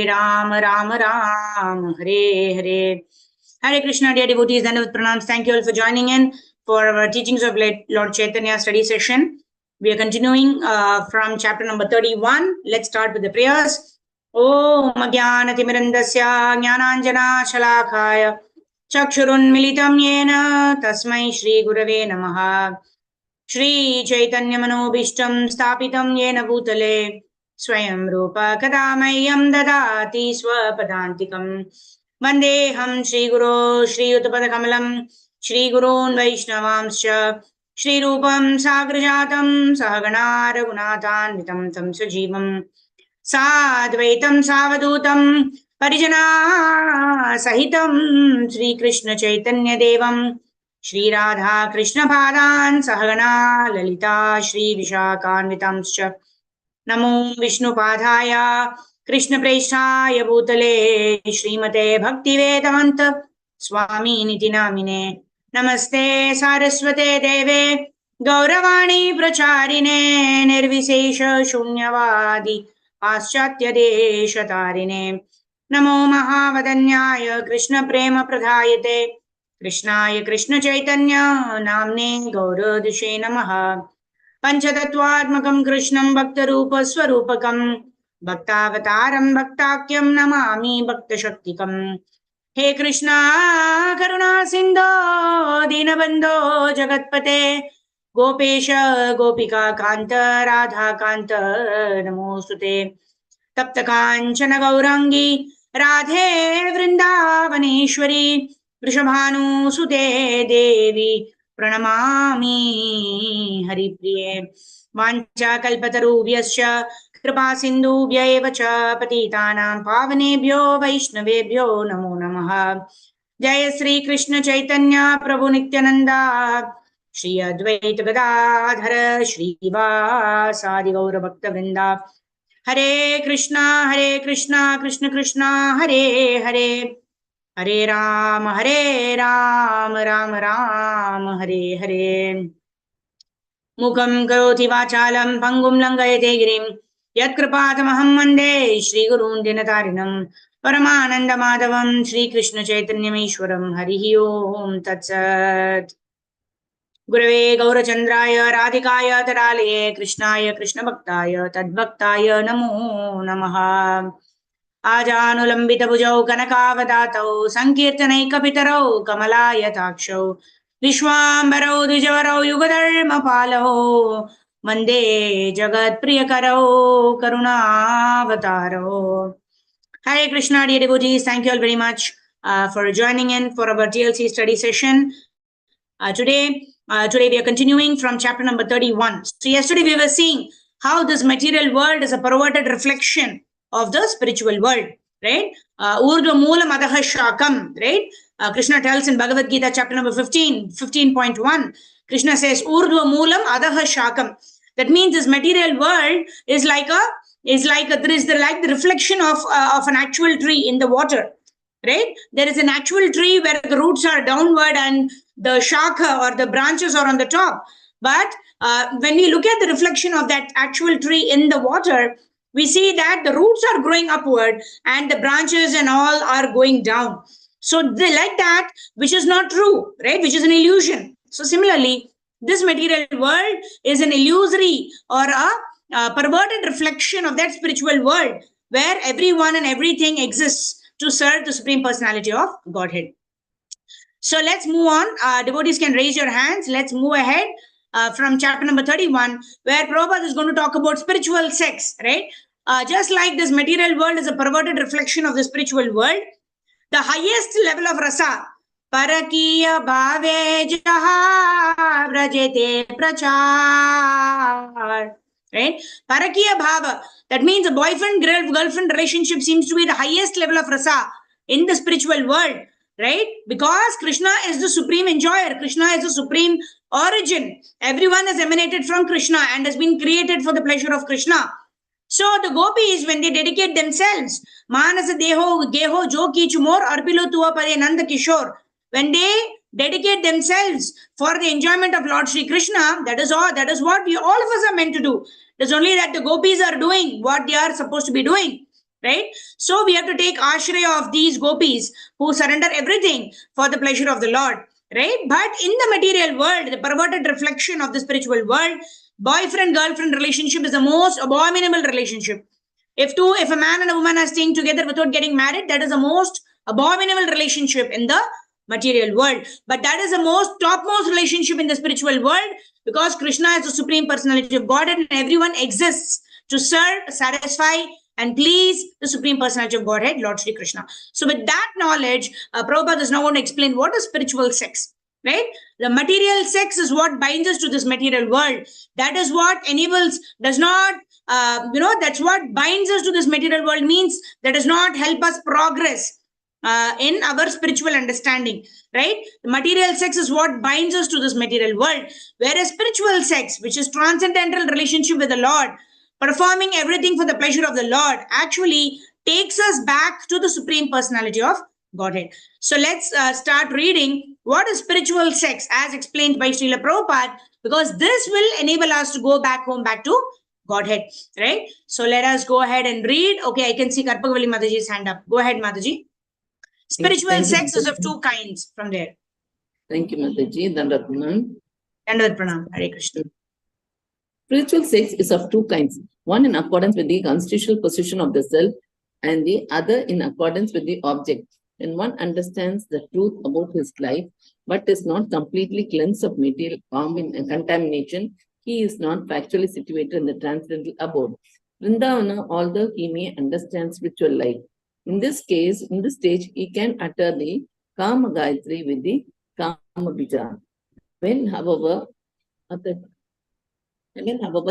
Ram, Ram Ram, Hare Hare. Hare Krishna, dear devotees, and with pranams. Thank you all for joining in for our teachings of Lord Chaitanya study session. We are continuing from chapter number 31. Let's start with the prayers. Om Jnana Timirandasya Jnananjana Shalakaya Chakshurunmilitam Yena Tasmai Shri Gurave Namaha. Shri Chaitanya Manobishtam Stapitam Yena Bhutale Swayam Rupa Kadamayam Dadati Swapadantikam Vandeham Shri Guru Shri Uttapadakamalam Shri Gurun Vaishnavamscha Shri Rupam Sagrajatam Sahagana Raghunathan Tam Sajivam Sadvaitam Savadutam Parijana Sahitam Shri Krishna Chaitanya Devam Shri Radha Krishna Padan Sahagana Lalita Shri Vishakhanvitamscha Namo Vishnu Padhaya Krishna Preshaya Bhutale Shrimate Bhakti Vedanta Swami Niti Namine Namaste Saraswate Deve Gauravani Pracharine Nirvisesha Shunyavadi Paschatya Deshatarine Namo Mahavadanyaya Krishna Prema Pradhayate Krishnaya Krishna Chaitanya Namne Gauradishe Namaha Panchatattvatmakam Krishnam Bhaktarupa Swarupakam Bhaktavataram Bhaktakyam Namami Bhaktashaktikam He Krishna Karuna Sindho Dinabandho Jagatpate Gopesha Gopika Kanta Radha Kanta Namostute Tapta Kanchana Gaurangi Radhe Vrindavaneshwari Vrishabhanu Sute Devi Pranamami Haripriye Vancha Kalpatarubhyascha Kripa Sindhubhya eva cha Patitanam Pavanebhyo Vaishnavebhyo Namo Namaha Jaya Sri Krishna Chaitanya Prabhu Nityananda Shri Advaita Gadadhara Shri Vasadi Gaura Bhakta Vrinda Hare Krishna Krishna Krishna Hare Hare Hare Ram Ram Ram Hare Hare Mukam karoti vachalam pangum langayate girim Yat kripatamaham vande Shri Gurun Dinatarinam Paramananda Madhavam Shri Krishna Chaitanya Ishwaram Harihi Om Tatsat Gurave Gaurachandraya Radhikaya Taralaye Krishnaya Krishna Bhaktaya Tadbhaktaya Namo Namaha Ajanulambita Bhujau Kanakavadatau Sankirtanaikapitaro Kamalayatakshav Vishwambarau Dvijavarau Yugadharma Palau Mande Jagat Priyakarau Karunavataro. Hare Krishna, dear devotees. Thank you all very much for joining in for our TLC study session. Today we are continuing from chapter number 31. So yesterday we were seeing how this material world is a perverted reflection of the spiritual world, right? Urdhva Moolam Adaha Shakam, right? Krishna tells in Bhagavad Gita chapter number 15.1, Krishna says, Urdhva Moolam Adaha Shakam. That means this material world is like the reflection of an actual tree in the water, right? There is an actual tree where the roots are downward and the shakha or the branches are on the top. But when we look at the reflection of that actual tree in the water, we see that the roots are growing upward and the branches and all are going down. So they like that, which is not true, right? Which is an illusion. So similarly, this material world is an illusory or a perverted reflection of that spiritual world where everyone and everything exists to serve the Supreme Personality of Godhead. So let's move on. Devotees can raise your hands. Let's move ahead from chapter number 31, where Prabhupada is going to talk about spiritual sex, right? Just like this material world is a perverted reflection of the spiritual world, the highest level of rasa, parakiya bhave jaha vrajete prachar, right? Parakiya bhava, that means a boyfriend-girlfriend relationship seems to be the highest level of rasa in the spiritual world, right? Because Krishna is the supreme enjoyer. Krishna is the supreme origin. Everyone has emanated from Krishna and has been created for the pleasure of Krishna. So the gopis, when they dedicate themselves, Manasa Deho Geho Jo Kichu Mor Arpilo Tua Pade Nanda Kishore, when they dedicate themselves for the enjoyment of Lord Sri Krishna, that is all. That is what we all of us are meant to do. It is only that the gopis are doing what they are supposed to be doing. right? So we have to take ashraya of these gopis who surrender everything for the pleasure of the Lord, right? But in the material world, the perverted reflection of the spiritual world, boyfriend-girlfriend relationship is the most abominable relationship. If a man and a woman are staying together without getting married, that is the most abominable relationship in the material world. But that is the most topmost relationship in the spiritual world, because Krishna is the Supreme Personality of Godhead and everyone exists to serve, satisfy, and please the Supreme Personality of Godhead, Lord Shri Krishna. So with that knowledge, Prabhupada is now going to explain what is spiritual sex, right? The material sex is what binds us to this material world. That is what enables, does not, that's what binds us to this material world, means that does not help us progress in our spiritual understanding, right? The material sex is what binds us to this material world, whereas spiritual sex, which is transcendental relationship with the Lord, performing everything for the pleasure of the Lord, actually takes us back to the Supreme Personality of Godhead. So let's start reading what is spiritual sex as explained by Srila Prabhupada, because this will enable us to go back home, back to Godhead, right? So let us go ahead and read. Okay, I can see Karpagavali Mataji's hand up. Go ahead, Mataji. Spiritual sex is of two kinds from there. Thank you, Mataji. Dandavat Pranam. Dandavat Pranam. Hare Krishna. Spiritual sex is of two kinds. One in accordance with the constitutional position of the self, and the other in accordance with the object. When one understands the truth about his life, but is not completely cleansed of material contamination, he is not factually situated in the transcendental abode. Vrindavana, although he may understand spiritual life, in this case, in this stage, he can utter the Kama Gayatri with the Kama Bija. When, however,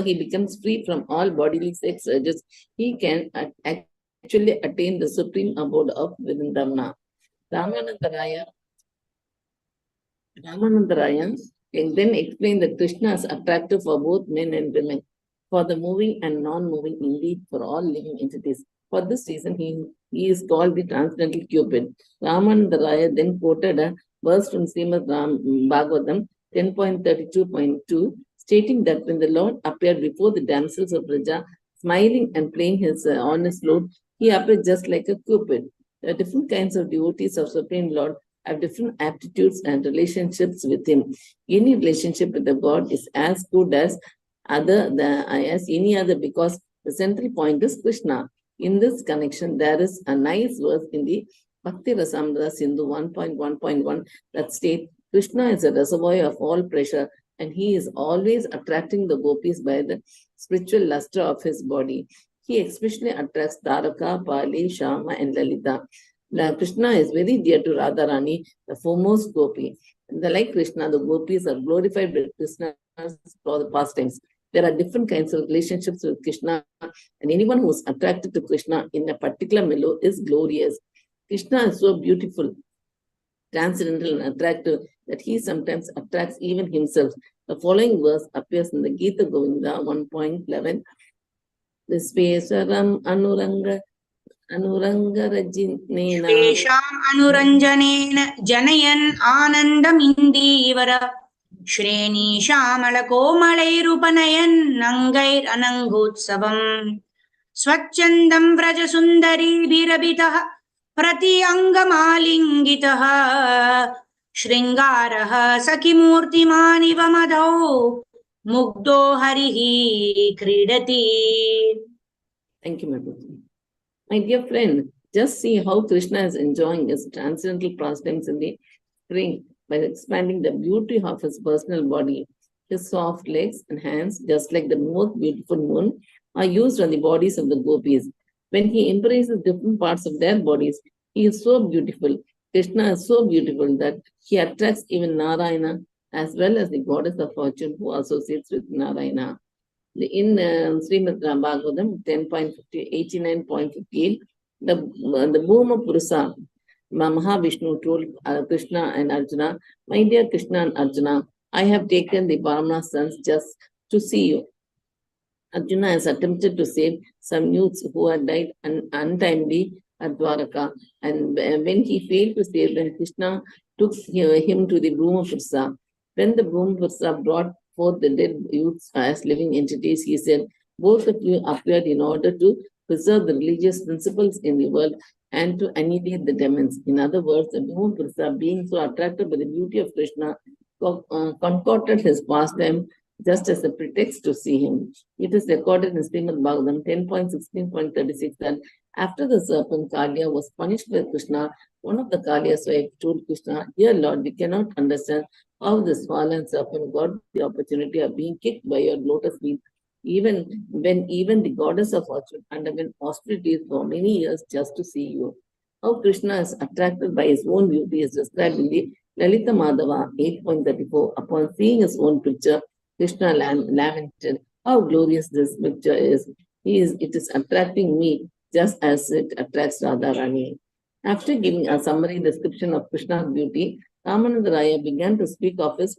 he becomes free from all bodily sex urges, he can actually attain the supreme abode of Vrindavana. Ramanandaraya then explained that Krishna is attractive for both men and women, for the moving and non-moving, indeed for all living entities. For this reason, he is called the transcendental Cupid. Ramanandaraya then quoted a verse from Srimad Bhagavatam 10.32.2, stating that when the Lord appeared before the damsels of Braja, smiling and playing his honest flute, he appeared just like a Cupid. There are different kinds of devotees of Supreme Lord have different aptitudes and relationships with him. Any relationship with the God is as good as any other, because the central point is Krishna. In this connection, there is a nice verse in the Bhakti Rasamrita Sindhu 1.1.1 that states, Krishna is a reservoir of all pleasure, and he is always attracting the gopis by the spiritual luster of his body. He especially attracts Taraka, Pali, Shama, and Lalita. Krishna is very dear to Radharani, the foremost gopi. Like Krishna, the gopis are glorified with Krishna for the pastimes. There are different kinds of relationships with Krishna, and anyone who is attracted to Krishna in a particular mellow is glorious. Krishna is so beautiful, transcendental, and attractive that he sometimes attracts even himself. The following verse appears in the Gita Govinda 1.11. Vishveswaram Anurangarajinena Vishvesham Anuranjanena Janayan Anandamindivara Shreni Shamala Komalairupanayam Nangair Anangutsavam Swachandam Vraja Sundari Birabitaha Prati Angamalingitaha Shringaraha Sakimurtimaniva Madhau Mugdo Harihi Kridati. Thank you, Madhu. My dear friend, just see how Krishna is enjoying his transcendental pastimes in the spring by expanding the beauty of his personal body. His soft legs and hands, just like the most beautiful moon, are used on the bodies of the gopis. When he embraces different parts of their bodies, he is so beautiful. Krishna is so beautiful that he attracts even Narayana as well as the goddess of fortune who associates with Narayana. In Srimad Bhagavatam 10.89.58, the Bhuma Purusa, Mahavishnu told Krishna and Arjuna, my dear Krishna and Arjuna, I have taken the Brahmana sons just to see you. Arjuna has attempted to save some youths who had died untimely at Dwaraka, and when he failed to save them, Krishna took him to the Bhuma Purusa. When the Bhuma Purusa brought forth the dead youths as living entities, he said, both of you appeared in order to preserve the religious principles in the world and to annihilate the demons. In other words, the Bhuma Purusha, being so attracted by the beauty of Krishna, concocted his pastime just as a pretext to see him. It is recorded in Srimad Bhagavatam 10.16.36 that after the serpent Kalya was punished by Krishna, one of the Kalya's wife told Krishna, "Dear Lord, we cannot understand how this fallen serpent got the opportunity of being kicked by your lotus feet, even the goddess of fortune underwent austerities for many years just to see you." How Krishna is attracted by his own beauty is described in the Lalita Madhava 8.34. Upon seeing his own picture, Krishna lamented, "How glorious this picture is! It is attracting me just as it attracts Radharani." After giving a summary description of Krishna's beauty, Ramananda Raya began to speak of his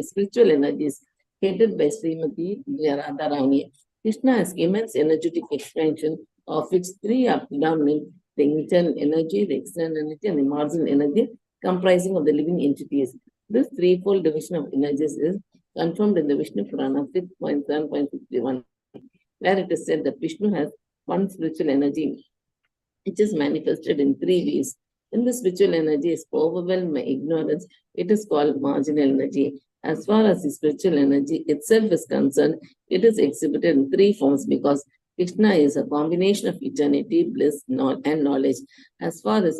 spiritual energies headed by Srimati Radharani. Krishna has immense energetic expansion of its three are predominant: the internal energy, the external energy, and the marginal energy comprising of the living entities. This threefold division of energies is confirmed in the Vishnu Purana 6.7.61, where it is said that Vishnu has one spiritual energy, which is manifested in three ways. When the spiritual energy is overwhelmed by ignorance, it is called marginal energy. As far as the spiritual energy itself is concerned, it is exhibited in three forms because Krishna is a combination of eternity, bliss, and knowledge. As far as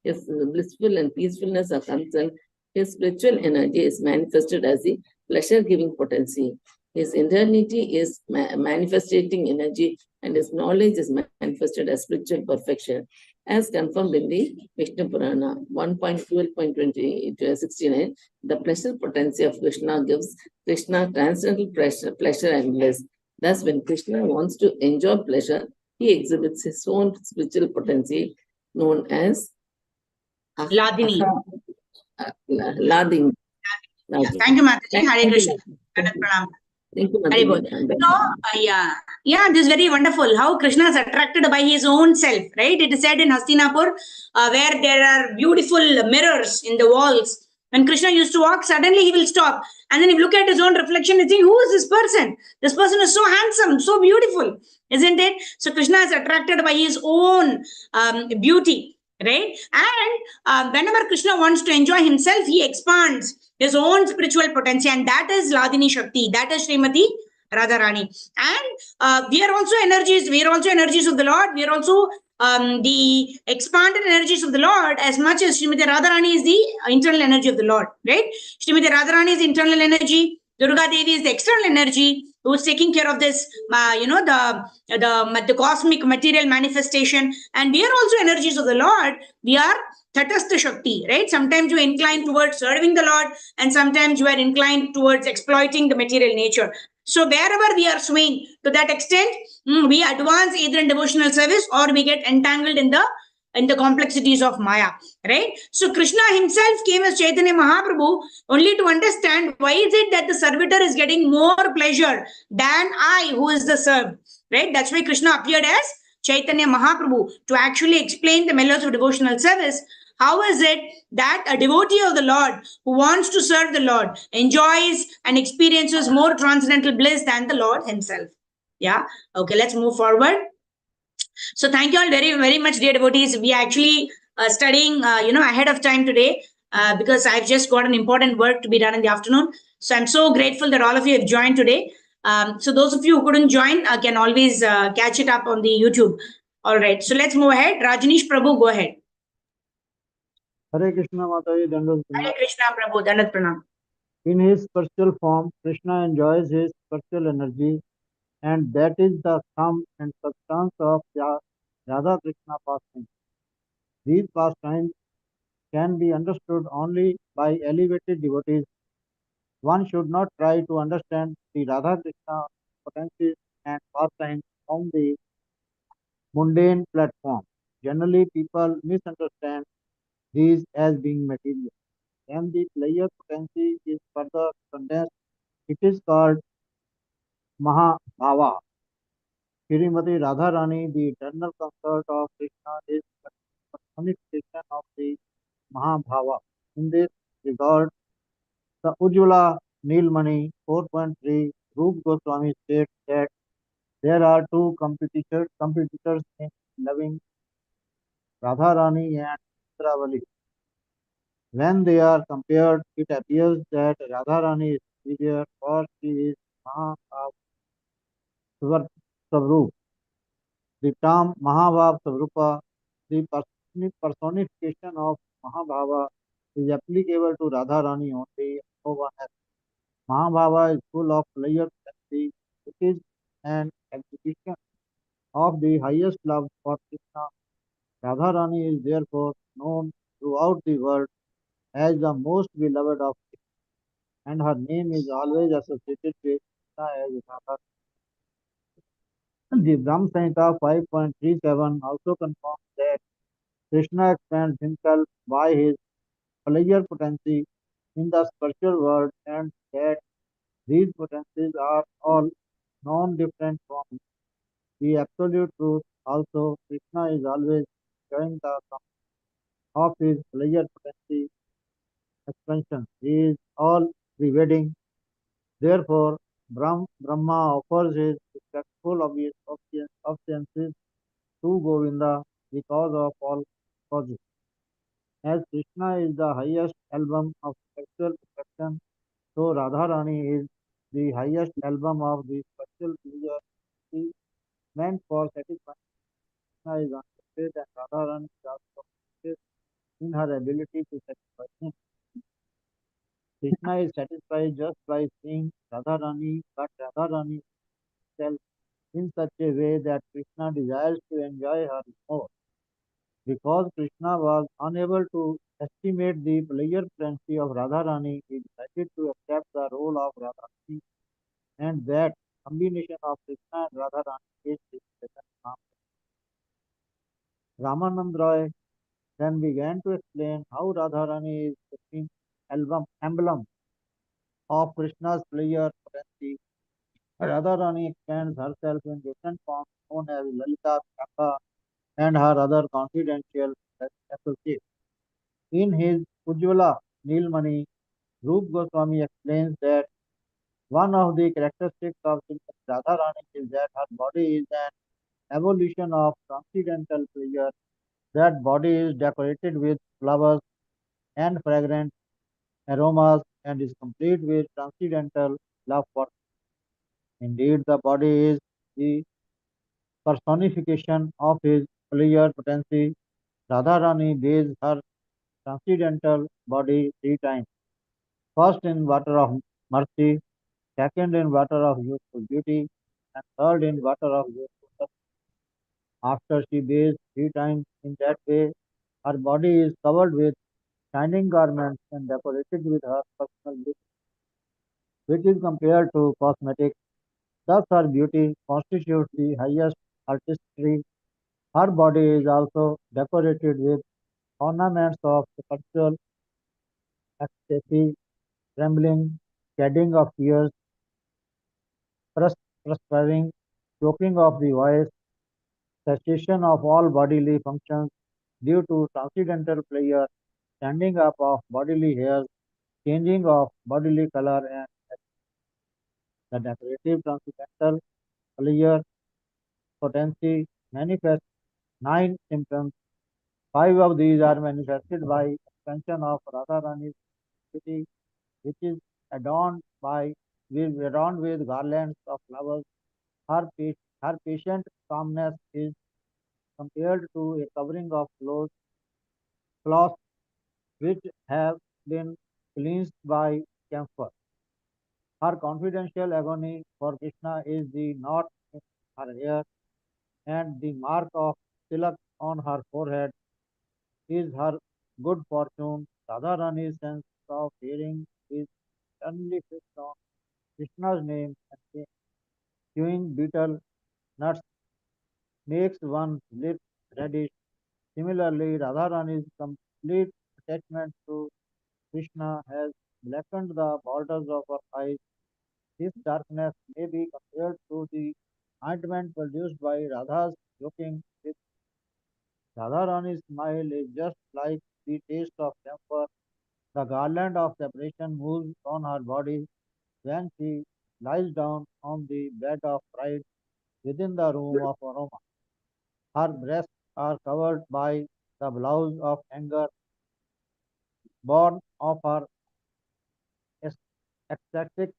his blissful and peacefulness are concerned, his spiritual energy is manifested as the pleasure-giving potency. His eternity is manifesting energy, and his knowledge is manifested as spiritual perfection, as confirmed in the Vishnu Purana 1.12.20-69. The pleasure potency of Krishna gives Krishna transcendental pleasure and bliss. Thus, when Krishna wants to enjoy pleasure, he exhibits his own spiritual potency known as Ladini. Ladini. Thank you, Mataji. Hare Krishna. Thank you, Very good. This is very wonderful how Krishna is attracted by his own self, right? It is said in Hastinapur, where there are beautiful mirrors in the walls. When Krishna used to walk, suddenly he will stop. And then he will look at his own reflection and think, who is this person? This person is so handsome, so beautiful, isn't it? So Krishna is attracted by his own beauty, right? And whenever Krishna wants to enjoy himself, he expands his own spiritual potency, and that is Ladini Shakti, that is Srimati Radharani. And we are also energies of the Lord. We are also the expanded energies of the Lord, as much as Srimati Radharani is the internal energy of the Lord, right? Srimati Radharani is the internal energy. Durga Devi is the external energy who is taking care of this, the cosmic material manifestation. And we are also energies of the Lord. We are Tatastha Shakti, right? Sometimes you are inclined towards serving the Lord, and sometimes you are inclined towards exploiting the material nature. So wherever we are swaying, to that extent, we advance either in devotional service or we get entangled in the complexities of Maya, right? So Krishna himself came as Chaitanya Mahaprabhu only to understand why is it that the servitor is getting more pleasure than I, who is the served, right? That's why Krishna appeared as Chaitanya Mahaprabhu, to actually explain the melodies of devotional service. How is it that a devotee of the Lord who wants to serve the Lord enjoys and experiences more transcendental bliss than the Lord himself? Yeah. Okay, let's move forward. So thank you all very, very much, dear devotees. We are actually studying, ahead of time today because I've just got an important work to be done in the afternoon. So I'm so grateful that all of you have joined today. So those of you who couldn't join can always catch it up on the YouTube. All right. So let's move ahead. Rajneesh Prabhu, go ahead. Hare Krishna Mataji, Dandat Pranam. Hare Krishna Prabhu, Dandat Pranam. In his spiritual form, Krishna enjoys his spiritual energy, and that is the sum and substance of Radha Krishna pastimes. These pastimes can be understood only by elevated devotees. One should not try to understand the Radha Krishna potencies and pastimes on the mundane platform. Generally, people misunderstand these as being material. When the player potency is further condensed, it is called Mahabhava. Srimati Radharani, the eternal consort of Krishna, is the personification of the Mahabhava. In this regard, the Ujjvala Neelmani 4.3 Rup Goswami states that There are two competitors in loving Radharani and Indravali. When they are compared, it appears that Radharani is superior, for she is Maha of Swarup. The term Mahabhav Svarupa, the personification of Mahabhava, is applicable to Radharani only. No one else. Mahabhava is full of layered fancy. It is an exhibition of the highest love for Krishna. Radharani is therefore known throughout the world as the most beloved of Krishna, and her name is always associated with Krishna as Radha. The Brahma Samhita 5.37 also confirms that Krishna expands himself by his player potency in the spiritual world and that these potencies are all non-different from the absolute truth. Also, Krishna is always enjoying the sum of his player potency expansion. He is all pervading. Therefore, Brahma offers his respectful obeisances to Govinda because of all causes. As Krishna is the highest album of sexual perfection, so Radharani is the highest album of the sexual pleasure. She meant for satisfying Krishna is unlimited and Radharani is also limited in her ability to satisfy him. Krishna is satisfied just by seeing Radharani, but Radharani itself in such a way that Krishna desires to enjoy her more. Because Krishna was unable to estimate the player frenzy of Radharani, he decided to accept the role of Radharani, and that combination of Krishna and Radharani is his second naam. Ramanand Roy then began to explain how Radharani is the emblem of Krishna's player frenzy. Radharani expands herself in different forms known as Lalita, Japa, and her other confidential associates. In his Ujjvala Nilmani, Rup Goswami explains that one of the characteristics of Srimati Radharani is that her body is an evolution of transcendental pleasure. That body is decorated with flowers and fragrant aromas and is complete with transcendental love for. Indeed, the body is the personification of his pleasure potency. Radharani bathes her transcendental body three times. First in water of mercy, second in water of youthful beauty, and third in water of youthful lust. After she bathes three times in that way, her body is covered with shining garments and decorated with her personal beauty, which is compared to cosmetics. Thus, her beauty constitutes the highest artistry. Her body is also decorated with ornaments of spiritual ecstasy, trembling, shedding of tears, perspiring, choking of the voice, cessation of all bodily functions due to transcendental pleasure, standing up of bodily hairs, changing of bodily color, and the decorative transcendental pleasure potency manifests nine symptoms. Five of these are manifested by expansion of Radharani's city, which is adorned with garlands of flowers. Her patient calmness is compared to a covering of cloth which have been cleansed by camphor. Her confidential agony for Krishna is the knot in her hair, and the mark of tilak on her forehead is her good fortune. Radharani's sense of hearing is suddenly fixed on Krishna's name and chewing betel nuts makes one's lips reddish. Similarly, Radharani's complete attachment to Krishna has blackened the borders of her eyes. This darkness may be compared to the ointment produced by Radha's joking with Radharani's smile is just like the taste of camphor. The garland of separation moves on her body when she lies down on the bed of pride. within the room of aroma. Her breasts are covered by the blouse of anger, born of her ecstatic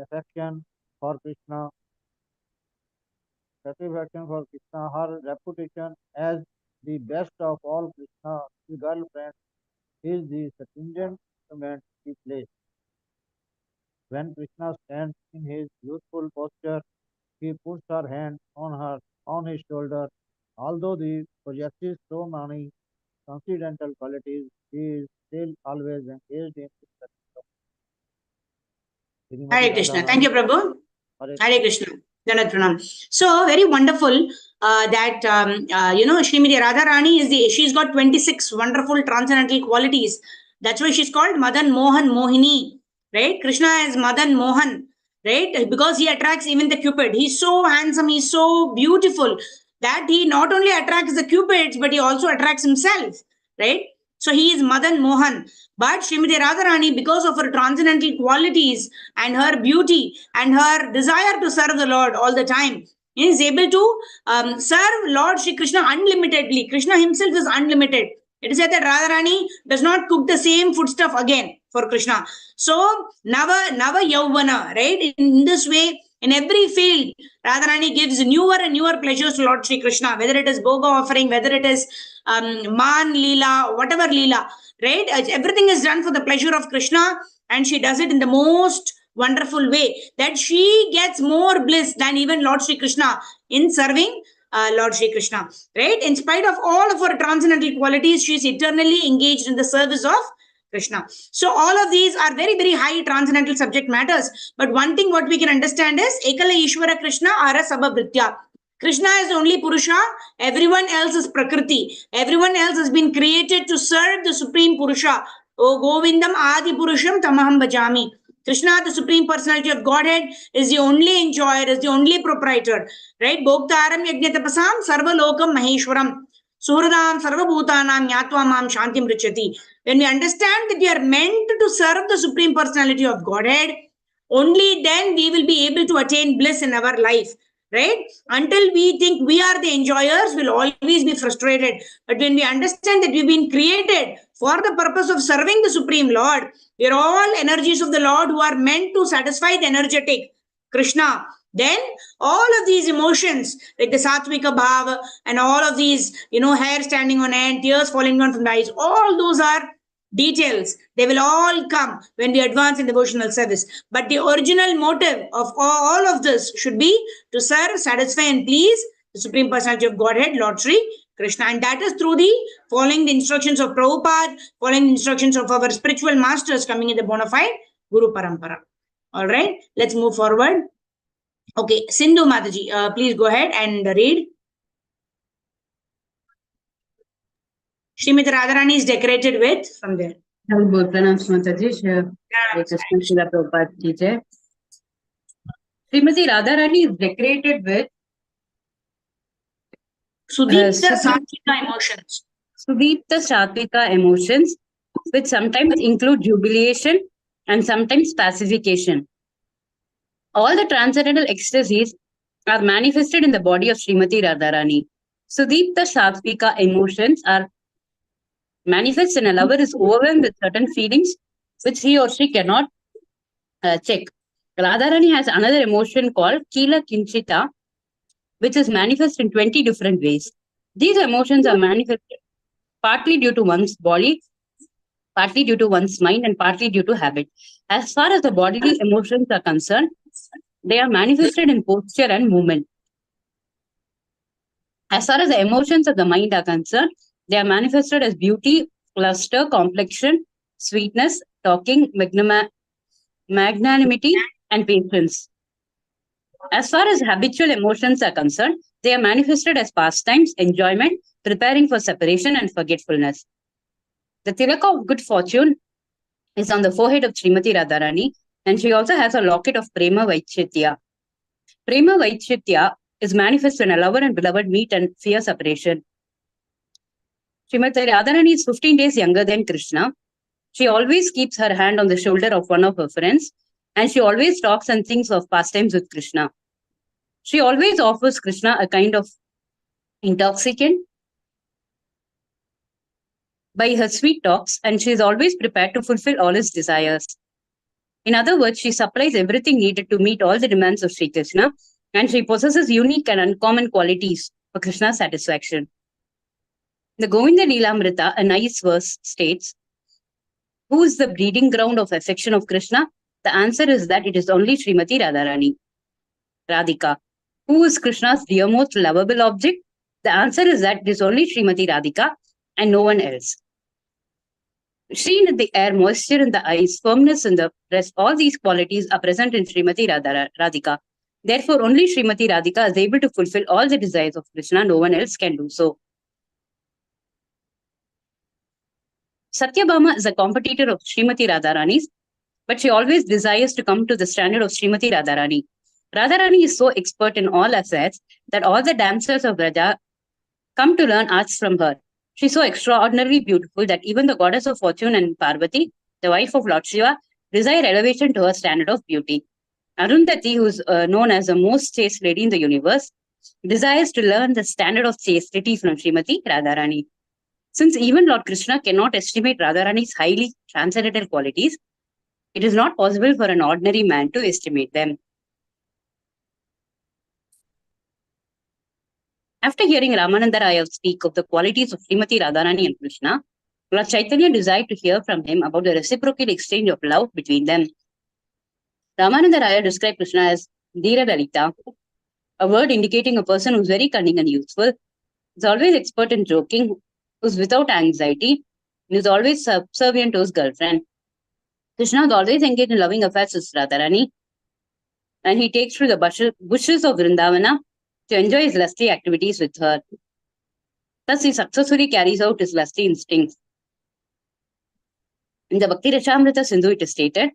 affection for Krishna. Satisfaction for Krishna, her reputation as the best of all Krishna's girlfriends is the stringent instrument she plays. When Krishna stands in his youthful posture, he puts her hand on his shoulder. Although he possesses so many transcendental qualities, he is still always engaged in Hare Krishna. Thank you, Prabhu. Hare Hare Krishna. Dandavat Pranam. So very wonderful that Srimati Radharani she's got 26 wonderful transcendental qualities. That's why she's called Madan Mohan Mohini, right? Krishna is Madan Mohan, right? Because he attracts even the Cupid. He's so handsome, he's so beautiful that he not only attracts the Cupids, but he also attracts himself, right? So he is Madan Mohan. But Srimati Radharani, because of her transcendental qualities and her beauty and her desire to serve the Lord all the time, is able to serve Lord Shri Krishna unlimitedly. Krishna himself is unlimited. It is said that Radharani does not cook the same foodstuff again for Krishna. So, Nava Yauvana, right? In this way, in every field, Radharani gives newer and newer pleasures to Lord Shri Krishna, whether it is Bhoga offering, whether it is Man Leela, whatever Leela, right? Everything is done for the pleasure of Krishna, and she does it in the most wonderful way that she gets more bliss than even Lord Shri Krishna in serving Lord Shri Krishna, right? In spite of all of her transcendental qualities, she is eternally engaged in the service of Krishna. So all of these are very, very high transcendental subject matters. But one thing what we can understand is Ekala Ishvara Krishna Ara Sabhavritya. Krishna is only Purusha, everyone else is Prakriti. Everyone else has been created to serve the Supreme Purusha. O Govindam Adi Purusham Tamaham Bhajami. Krishna, the Supreme Personality of Godhead, is the only enjoyer, is the only proprietor. Right? Bhoktaram Yajnatapasam Sarva Lokam Maheshwaram. Suhradam Sarva Bhutanam Nyatva Mam Shantim Richati. When we understand that we are meant to serve the Supreme Personality of Godhead, only then we will be able to attain bliss in our life. Right? Until we think we are the enjoyers, we'll always be frustrated. But when we understand that we've been created for the purpose of serving the Supreme Lord, we are all energies of the Lord who are meant to satisfy the energetic Krishna. Then all of these emotions, like the Satvika Bhava and all of these, hair standing on end, tears falling down from the eyes, all those are details. They will all come when we advance in devotional service. But the original motive of all of this should be to serve, satisfy, and please the Supreme Personality of Godhead, Lord Shri Krishna. And that is through the following the instructions of Prabhupada, following the instructions of our spiritual masters coming in the bona fide Guru Parampara. All right, let's move forward. Okay, Sindhu Mataji, please go ahead and read. Srimati Radharani is decorated with, from there. Srimati Radharani is decorated with Sudipta Satvika emotions. Sudipta Satvika emotions, which sometimes include jubilation and sometimes pacification. All the transcendental ecstasies are manifested in the body of Srimati Radharani. Sudipta Satvika emotions are manifest when a lover is overwhelmed with certain feelings which he or she cannot check. Radharani has another emotion called Kila Kinchita, which is manifest in 20 different ways. These emotions are manifested partly due to one's body, partly due to one's mind, and partly due to habit. As far as the bodily emotions are concerned, they are manifested in posture and movement. As far as the emotions of the mind are concerned, they are manifested as beauty, luster, complexion, sweetness, talking, magnanimity, and patience. As far as habitual emotions are concerned, they are manifested as pastimes, enjoyment, preparing for separation, and forgetfulness. The tilaka of good fortune is on the forehead of Srimati Radharani, and she also has a locket of Prema Vaichyatya. Prema Vaichyatya is manifest when a lover and beloved meet and fear separation. Srimati Radharani is 15 days younger than Krishna. She always keeps her hand on the shoulder of one of her friends, and she always talks and thinks of pastimes with Krishna. She always offers Krishna a kind of intoxicant by her sweet talks, and she is always prepared to fulfill all his desires. In other words, she supplies everything needed to meet all the demands of Sri Krishna, and she possesses unique and uncommon qualities for Krishna's satisfaction. The Govinda Leelamrita, a nice verse, states, who is the breeding ground of affection of Krishna? The answer is that it is only Srimati Radharani. Radhika. Who is Krishna's dearmost lovable object? The answer is that it is only Srimati Radhika and no one else. Sheen in the air, moisture in the eyes, firmness in the breast, all these qualities are present in Srimati Radhika. Therefore, only Srimati Radhika is able to fulfill all the desires of Krishna. No one else can do so. Satyabhama is a competitor of Srimati Radharani's, but she always desires to come to the standard of Srimati Radharani. Radharani is so expert in all affairs that all the dancers of Raja come to learn arts from her. She is so extraordinarily beautiful that even the goddess of fortune and Parvati, the wife of Lord Shiva, desire elevation to her standard of beauty. Arundhati, who is known as the most chaste lady in the universe, desires to learn the standard of chastity from Srimati Radharani. Since even Lord Krishna cannot estimate Radharani's highly transcendental qualities, it is not possible for an ordinary man to estimate them. After hearing Ramananda Raya speak of the qualities of Srimati Radharani and Krishna, Lord Chaitanya desired to hear from him about the reciprocal exchange of love between them. Ramananda Raya described Krishna as Dhira Lalita, a word indicating a person who is very cunning and useful, is always expert in joking, who is without anxiety, and is always subservient to his girlfriend. Krishna is always engaged in loving affairs with Radharani, and he takes through the bushes of Vrindavana to enjoy his lusty activities with her. Thus, he successfully carries out his lusty instincts. In the Bhakti Rashamrita Sindhu, it is stated,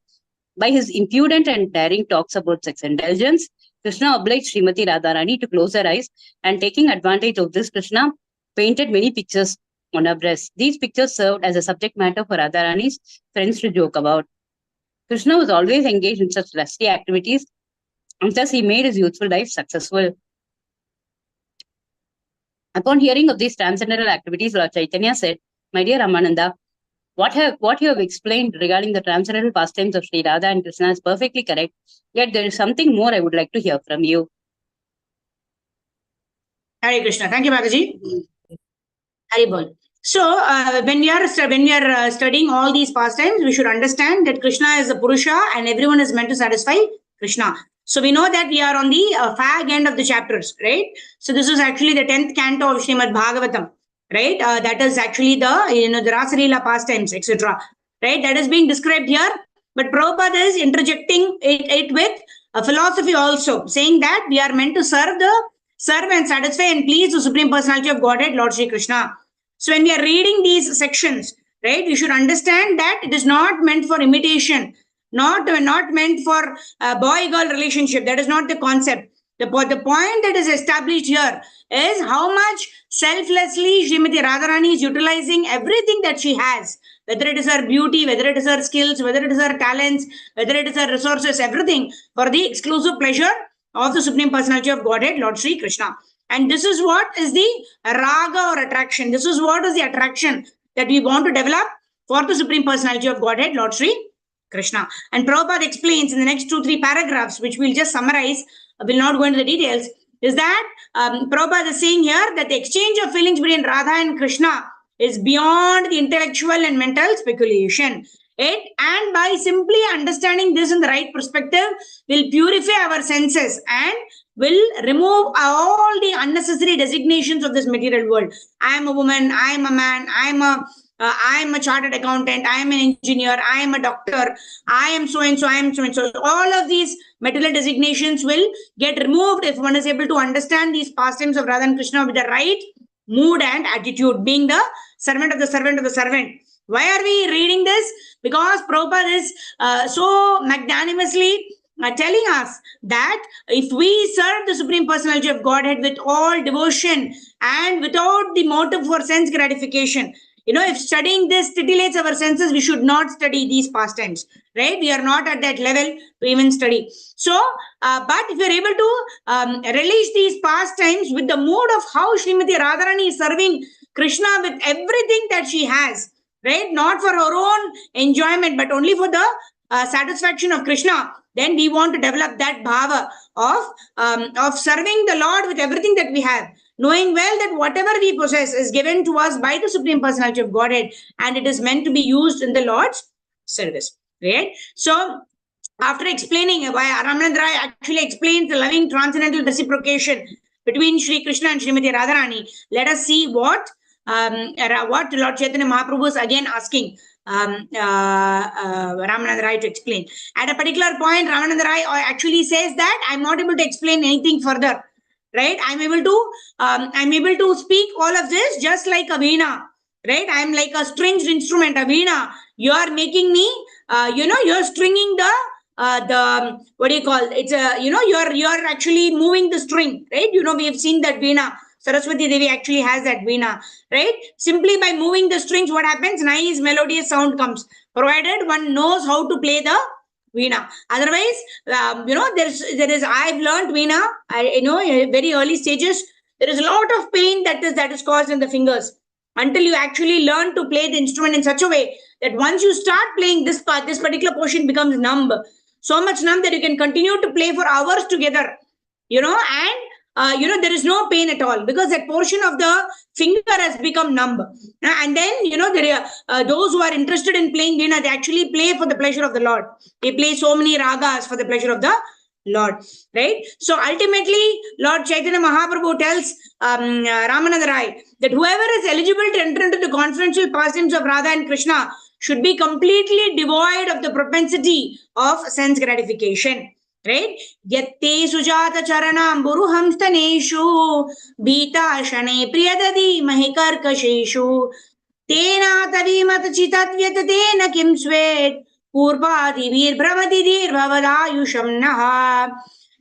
by his impudent and daring talks about sex indulgence, Krishna obliged Srimati Radharani to close her eyes, and taking advantage of this, Krishna painted many pictures on her breast. These pictures served as a subject matter for Radharani's friends to joke about. Krishna was always engaged in such lusty activities, and thus he made his youthful life successful. Upon hearing of these transcendental activities, Lord Chaitanya said, my dear Ramananda, what you have explained regarding the transcendental pastimes of Sri Radha and Krishna is perfectly correct, yet there is something more I would like to hear from you. Hare Krishna. Thank you, Mataji. Hare Bol. So, when we are studying all these pastimes, we should understand that Krishna is the Purusha and everyone is meant to satisfy Krishna. So, we know that we are on the fag end of the chapters, right? So, this is actually the 10th canto of Srimad Bhagavatam, right? That is actually the Rasa Leela pastimes, etc. Right? That is being described here. But Prabhupada is interjecting it with a philosophy also, saying that we are meant to serve and satisfy and please the Supreme Personality of Godhead, Lord Sri Krishna. So when we are reading these sections, right, we should understand that it is not meant for imitation, not meant for a boy-girl relationship. That is not the concept. The point that is established here is how much selflessly Srimati Radharani is utilizing everything that she has, whether it is her beauty, whether it is her skills, whether it is her talents, whether it is her resources, everything for the exclusive pleasure of the Supreme Personality of Godhead, Lord Sri Krishna. And this is what is the raga or attraction. This is what is the attraction that we want to develop for the Supreme Personality of Godhead, Lord Sri Krishna. And Prabhupada explains in the next 2-3 paragraphs, which we'll just summarize, will not go into the details, is that Prabhupada is saying here that the exchange of feelings between Radha and Krishna is beyond the intellectual and mental speculation. And by simply understanding this in the right perspective, will purify our senses and will remove all the unnecessary designations of this material world. I am a woman, I am a man, I am a chartered accountant, I am an engineer, I am a doctor, I am so and so, I am so and so. All of these material designations will get removed if one is able to understand these pastimes of Radha and Krishna with the right mood and attitude, being the servant of the servant of the servant. Why are we reading this? Because Prabhupada is so magnanimously telling us that if we serve the Supreme Personality of Godhead with all devotion and without the motive for sense gratification, if studying this titillates our senses, we should not study these pastimes, right? We are not at that level to even study. So, but if you're able to relish these pastimes with the mood of how Srimati Radharani is serving Krishna with everything that she has, right? Not for her own enjoyment, but only for the satisfaction of Krishna, then we want to develop that bhava of serving the Lord with everything that we have, knowing well that whatever we possess is given to us by the Supreme Personality of Godhead, and it is meant to be used in the Lord's service, right? So, after explaining why Ramananda Rai actually explains the loving transcendental reciprocation between Sri Krishna and Srimati Radharani, let us see what Lord Chaitanya Mahaprabhu is again asking Ramananda Rai to explain. At a particular point, Ramananda Rai actually says that I'm not able to explain anything further, right? I'm able to speak all of this just like a veena, right? I'm like a stringed instrument, a veena. You are making me, you're stringing the what do you call? It's a, you're actually moving the string, right? We have seen that veena. Saraswati Devi actually has that veena, right? Simply by moving the strings, what happens? Nice melodious sound comes, provided one knows how to play the veena. Otherwise, there is. I've learned veena. Very early stages. There is a lot of pain that is caused in the fingers until you actually learn to play the instrument in such a way that once you start playing this part, this particular portion becomes numb. So much numb that you can continue to play for hours together. There is no pain at all because that portion of the finger has become numb. And then, there are those who are interested in playing veena, they actually play for the pleasure of the Lord. They play so many ragas for the pleasure of the Lord, right? So ultimately, Lord Chaitanya Mahaprabhu tells Ramananda Rai that whoever is eligible to enter into the confidential pastimes of Radha and Krishna should be completely devoid of the propensity of sense gratification. Right? Yatte sujata charanam buruham staneshu bita shane priyadadi mahikarkasheshu tena tavimat chitavyatena kim swet purvadi vir brahmadidir bhavadayusham naha.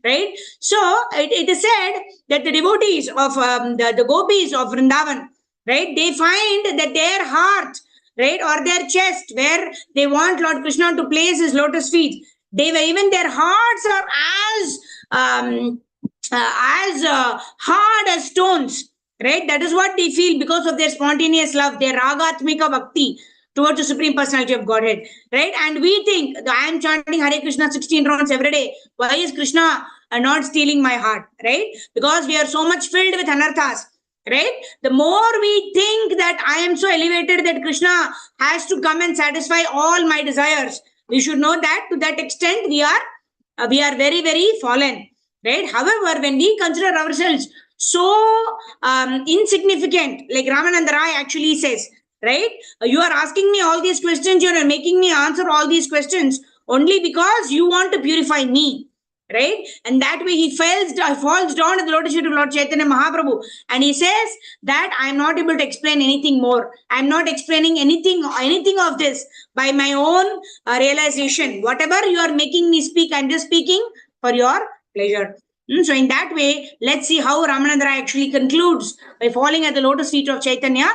Right? So, it is said that the devotees of the gopis of Vrindavan, right, they find that their heart, right, or their chest where they want Lord Krishna to place his lotus feet, even their hearts are as hard as stones, right? That is what they feel because of their spontaneous love, their ragatmika bhakti towards the Supreme Personality of Godhead, right? And we think, I am chanting Hare Krishna 16 rounds every day. Why is Krishna not stealing my heart, right? Because we are so much filled with anarthas, right? The more we think that I am so elevated that Krishna has to come and satisfy all my desires, we should know that to that extent we are very, very fallen, right? However, when we consider ourselves so insignificant, like Ramananda Rai actually says, right? You are asking me all these questions, you are making me answer all these questions only because you want to purify me, right? And that way he falls down at the lotus feet of Lord Chaitanya Mahaprabhu, and he says that I am not able to explain anything more. I am not explaining anything of this by my own realization. Whatever you are making me speak, I am just speaking for your pleasure. So in that way, let's see how Ramananda Rai actually concludes by falling at the lotus feet of Chaitanya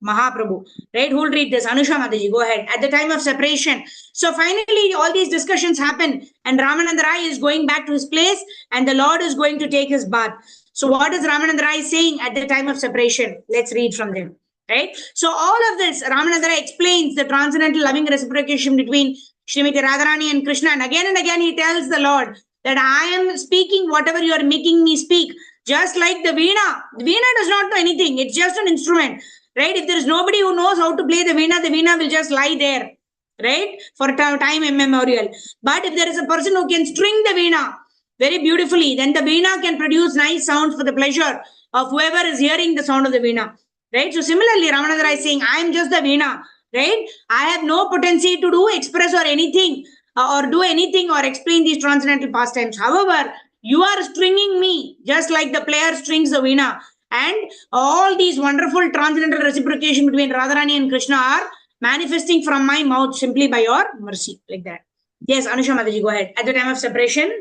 Mahaprabhu, right? Who will read this? Anusha Mataji, go ahead. At the time of separation. So finally, all these discussions happen, and Ramananda Rai is going back to his place, and the Lord is going to take his bath. So what is Ramananda Rai saying at the time of separation? Let's read from them, right? So all of this, Ramananda Rai explains the transcendental loving reciprocation between Srimati Radharani and Krishna, and again he tells the Lord that I am speaking whatever you are making me speak, just like the veena. The veena does not know anything. It's just an instrument. Right? If there is nobody who knows how to play the veena will just lie there, right? For time immemorial. But if there is a person who can string the veena very beautifully, then the veena can produce nice sounds for the pleasure of whoever is hearing the sound of the veena, right? So similarly, Ramananda Rai is saying, I am just the veena, right? I have no potency to do, express or anything, or do anything or explain these transcendental pastimes. However, you are stringing me just like the player strings the veena. And all these wonderful transcendental reciprocation between Radharani and Krishna are manifesting from my mouth simply by your mercy, like that. Yes, Anusha Mataji, go ahead. At the time of separation,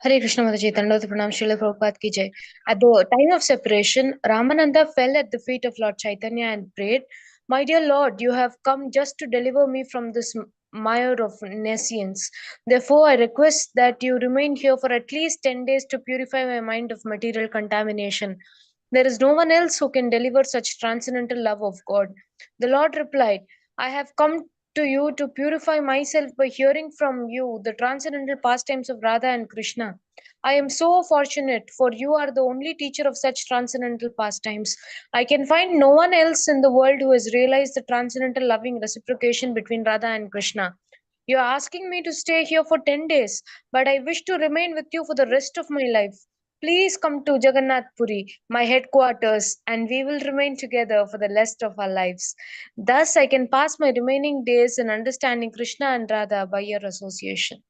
Hare Krishna Mataji, Dandavata Pranam, Srila Prabhupada ki jai. At the time of separation, Ramananda fell at the feet of Lord Chaitanya and prayed, My dear Lord, you have come just to deliver me from this mire of nescience. Therefore, I request that you remain here for at least 10 days to purify my mind of material contamination. There is no one else who can deliver such transcendental love of God. The Lord replied, I have come to you to purify myself by hearing from you the transcendental pastimes of Radha and Krishna. I am so fortunate, for you are the only teacher of such transcendental pastimes. I can find no one else in the world who has realized the transcendental loving reciprocation between Radha and Krishna. You are asking me to stay here for 10 days, but I wish to remain with you for the rest of my life. Please come to Jagannath Puri, my headquarters, and we will remain together for the rest of our lives. Thus, I can pass my remaining days in understanding Krishna and Radha by your association.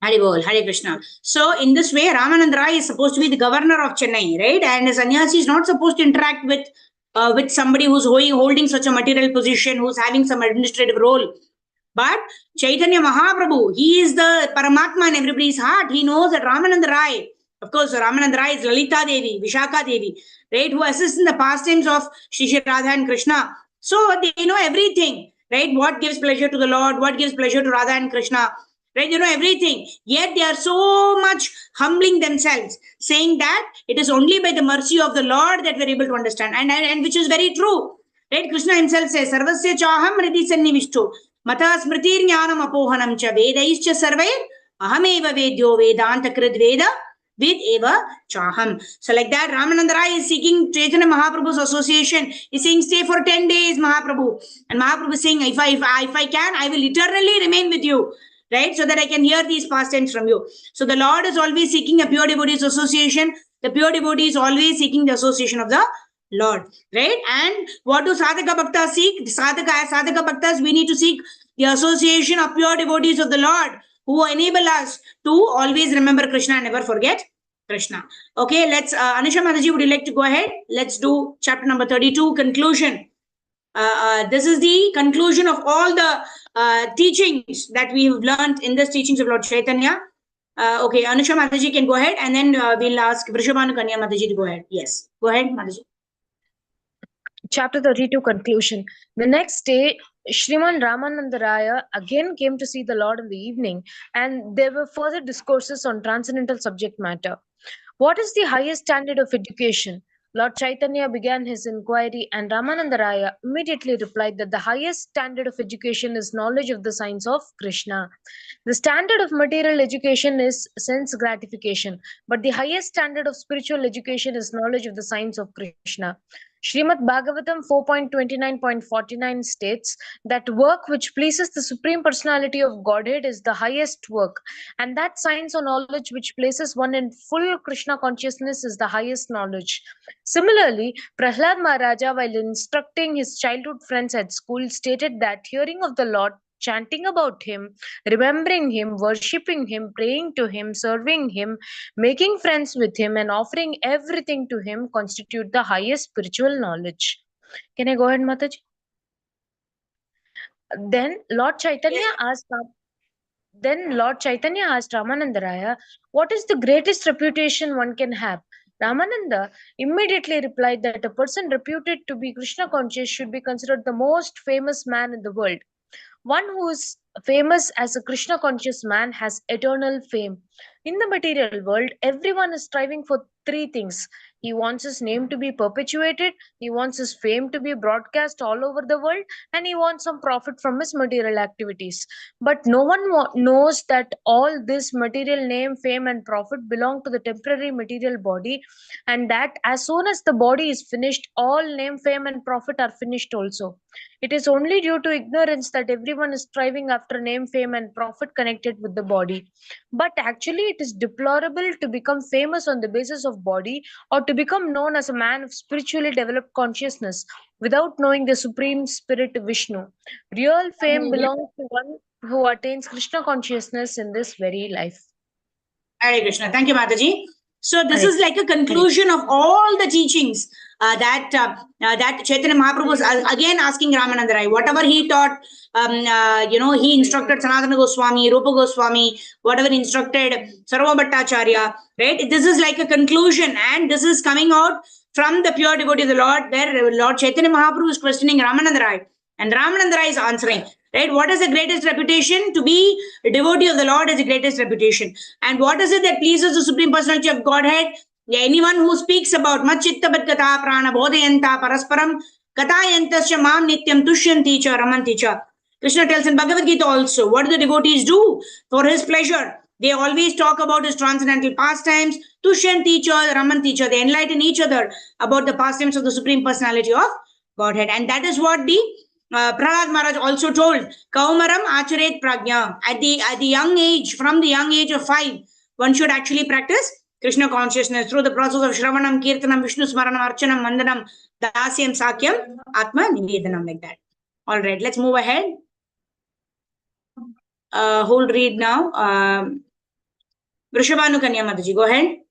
Hare Bol, Hare Krishna. So, in this way, Ramananda Rai is supposed to be the governor of Chennai, right? And a sannyasi is not supposed to interact with somebody who's holding such a material position, who's having some administrative role. But Chaitanya Mahaprabhu, he is the Paramatma in everybody's heart. He knows that Ramananda Rai, of course, Ramananda Rai is Lalita Devi, Vishaka Devi, right? Who assists in the pastimes of Shri Radha and Krishna. So they know everything, right? What gives pleasure to the Lord, what gives pleasure to Radha and Krishna, right? You know everything. Yet they are so much humbling themselves, saying that it is only by the mercy of the Lord that we're able to understand, and which is very true. Right? Krishna himself says, Sarvasya chaham hridi sannivishto. Mata smritir jnanam apohanam cha vedaischa sarvair ahameva vedyo vedanta krid veda ved eva chaham. So like that, Ramananda Rai is seeking Chaitanya Mahaprabhu's association. He's saying, stay for 10 days, Mahaprabhu. And Mahaprabhu is saying, if I can, I will eternally remain with you. Right? So that I can hear these pastimes from you. So the Lord is always seeking a pure devotee's association. The pure devotee is always seeking the association of the Lord, right? And what do sadhaka bhaktas seek? As sadhaka bhaktas, we need to seek the association of pure devotees of the Lord who enable us to always remember Krishna and never forget Krishna. Okay, let's, Anusha Mataji, would you like to go ahead? Let's do chapter number 32, conclusion. This is the conclusion of all the teachings that we have learned in this teachings of Lord Chaitanya. Okay, Anusha Mataji can go ahead, and then we'll ask Vrishabhanu Kanya Mataji to go ahead. Yes, go ahead, Mataji. Chapter 32, conclusion. The next day, Shriman Ramananda Raya again came to see the Lord in the evening, and there were further discourses on transcendental subject matter. What is the highest standard of education? Lord Chaitanya began his inquiry, and Ramananda Raya immediately replied that the highest standard of education is knowledge of the signs of Krishna. The standard of material education is sense gratification, but the highest standard of spiritual education is knowledge of the signs of Krishna. Srimad Bhagavatam 4.29.49 states that work which pleases the Supreme Personality of Godhead is the highest work, and that science or knowledge which places one in full Krishna consciousness is the highest knowledge. Similarly, Prahlad Maharaja, while instructing his childhood friends at school, stated that hearing of the Lord, chanting about him, remembering him, worshipping him, praying to him, serving him, making friends with him, and offering everything to him constitute the highest spiritual knowledge. Can I go ahead, Mataji? Then Lord Chaitanya asked Ramananda Raya, what is the greatest reputation one can have? Ramananda immediately replied that a person reputed to be Krishna conscious should be considered the most famous man in the world. One who is famous as a Krishna conscious man has eternal fame. In the material world, everyone is striving for three things. He wants his name to be perpetuated, he wants his fame to be broadcast all over the world, and he wants some profit from his material activities. But no one knows that all this material name, fame, and profit belong to the temporary material body, and that as soon as the body is finished, all name, fame, and profit are finished also. It is only due to ignorance that everyone is striving after name, fame, and profit connected with the body. But actually, it is deplorable to become famous on the basis of body, or to become known as a man of spiritually developed consciousness without knowing the Supreme Spirit Vishnu. Real fame belongs to one who attains Krishna consciousness in this very life. Hare Krishna. Thank you, Mataji. So this is like a conclusion of all the teachings that Chaitanya Mahaprabhu was again asking Ramananda Rai. Whatever he taught, he instructed Sanatana Goswami, Rupa Goswami, whatever he instructed Sarva Bhattacharya, right? This is like a conclusion, and this is coming out from the pure devotee of the Lord, where Lord Chaitanya Mahaprabhu is questioning Ramananda Rai, and Ramananda Rai is answering. Right? What is the greatest reputation? To be a devotee of the Lord is the greatest reputation. And what is it that pleases the Supreme Personality of Godhead? Yeah, anyone who speaks about Machitta Bhatkata Prana Bodhayanta Parasparam Katayantasya Mam Nityam Tushyanti Cha Ramanti Cha. Krishna tells in Bhagavad Gita also, what do the devotees do for his pleasure? They always talk about his transcendental pastimes, Tushyanti Cha Ramanti Cha. They enlighten each other about the pastimes of the Supreme Personality of Godhead. And that is what the Prahlad Maharaj also told, Kaumaram Acharet Prajna. At the young age, from the young age of 5, one should actually practice Krishna consciousness through the process of Shravanam, Kirtanam, Vishnu Smaranam, Archanam, Mandanam, Dasyam, Sakyam, Atma Nivedanam, like that. All right, let's move ahead. Who'll read now? Vrishabhanu Kanya Mataji, go ahead.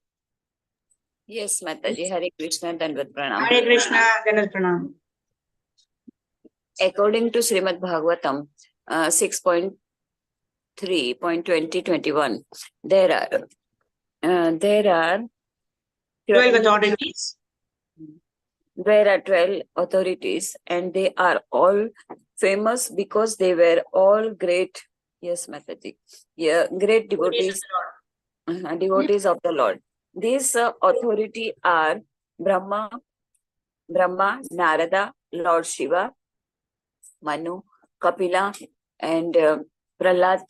Yes, Mataji. Hare Krishna, Dandavat Pranam. Hare Krishna, Dandavat Pranam. According to Srimad Bhagavatam 6.3.2021, there are 12 authorities. There are 12 authorities, and they are all famous because they were all great. Yes, Mataji. Yeah, great devotees of the Lord. These authority are Brahma, Narada, Lord Shiva, Manu, Kapila, and Prahlada,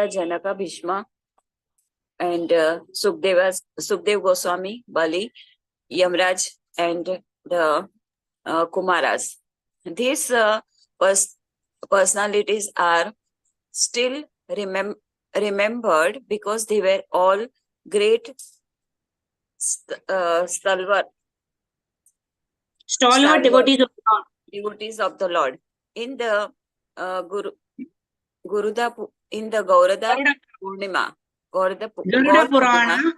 Janaka, Bhishma, and Sukdev Goswami, Bali, Yamraj, and the Kumaras. These personalities are still remembered because they were all great stalwart devotees of the Lord. In the Gaurada Purnima, Garuda Purana,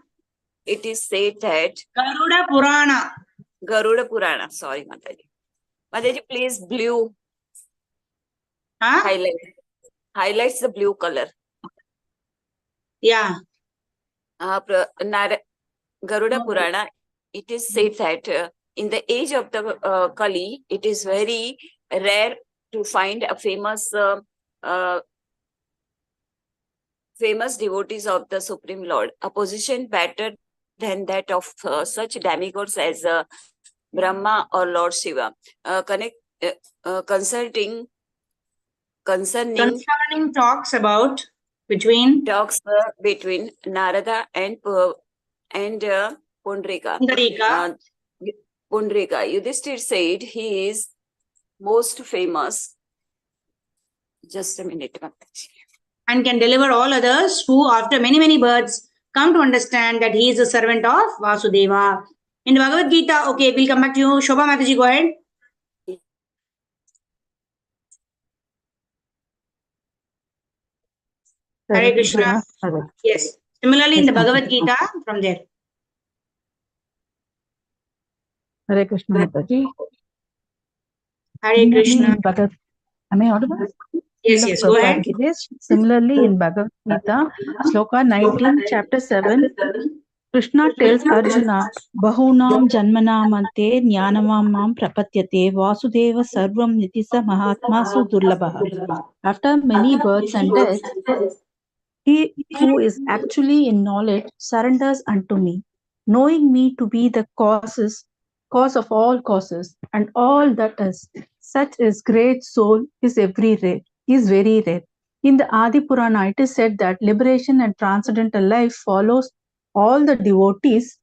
it is said that Garuda Purana. Sorry, Mataji. Mataji, please blue. Highlights the blue color. Yeah. Garuda Purana, it is said that in the age of the Kali, it is very rare to find a famous devotees of the Supreme Lord, a position better than that of such demigods as Brahma or Lord Shiva. Concerning talks between Narada and Pundrika. Pundrika. Yudhishthir said he is most famous. Just a minute, Mataji. And can deliver all others who, after many, many births, come to understand that he is a servant of Vasudeva. In the Bhagavad Gita, okay, we'll come back to you. Shobha Mataji, go ahead. Hare Krishna. Yes. Similarly, in the Bhagavad Gita, from there. Hare Krishna Mataji. Hare Krishna. Am I audible? Yes, go ahead. Similarly, in Bhagavad Gita, Sloka 19, chapter 7, Krishna tells Arjuna, Bahunam Janmanamante Jnanamam Prapatyate Vasudeva Sarvam Nitisa Mahatma Sudurlabha. After many births and deaths, he who is actually in knowledge surrenders unto me, knowing me to be the cause of all causes, and all that is. Such is great soul is very rare. In the Adi Purana, it is said that liberation and transcendental life follows all the devotees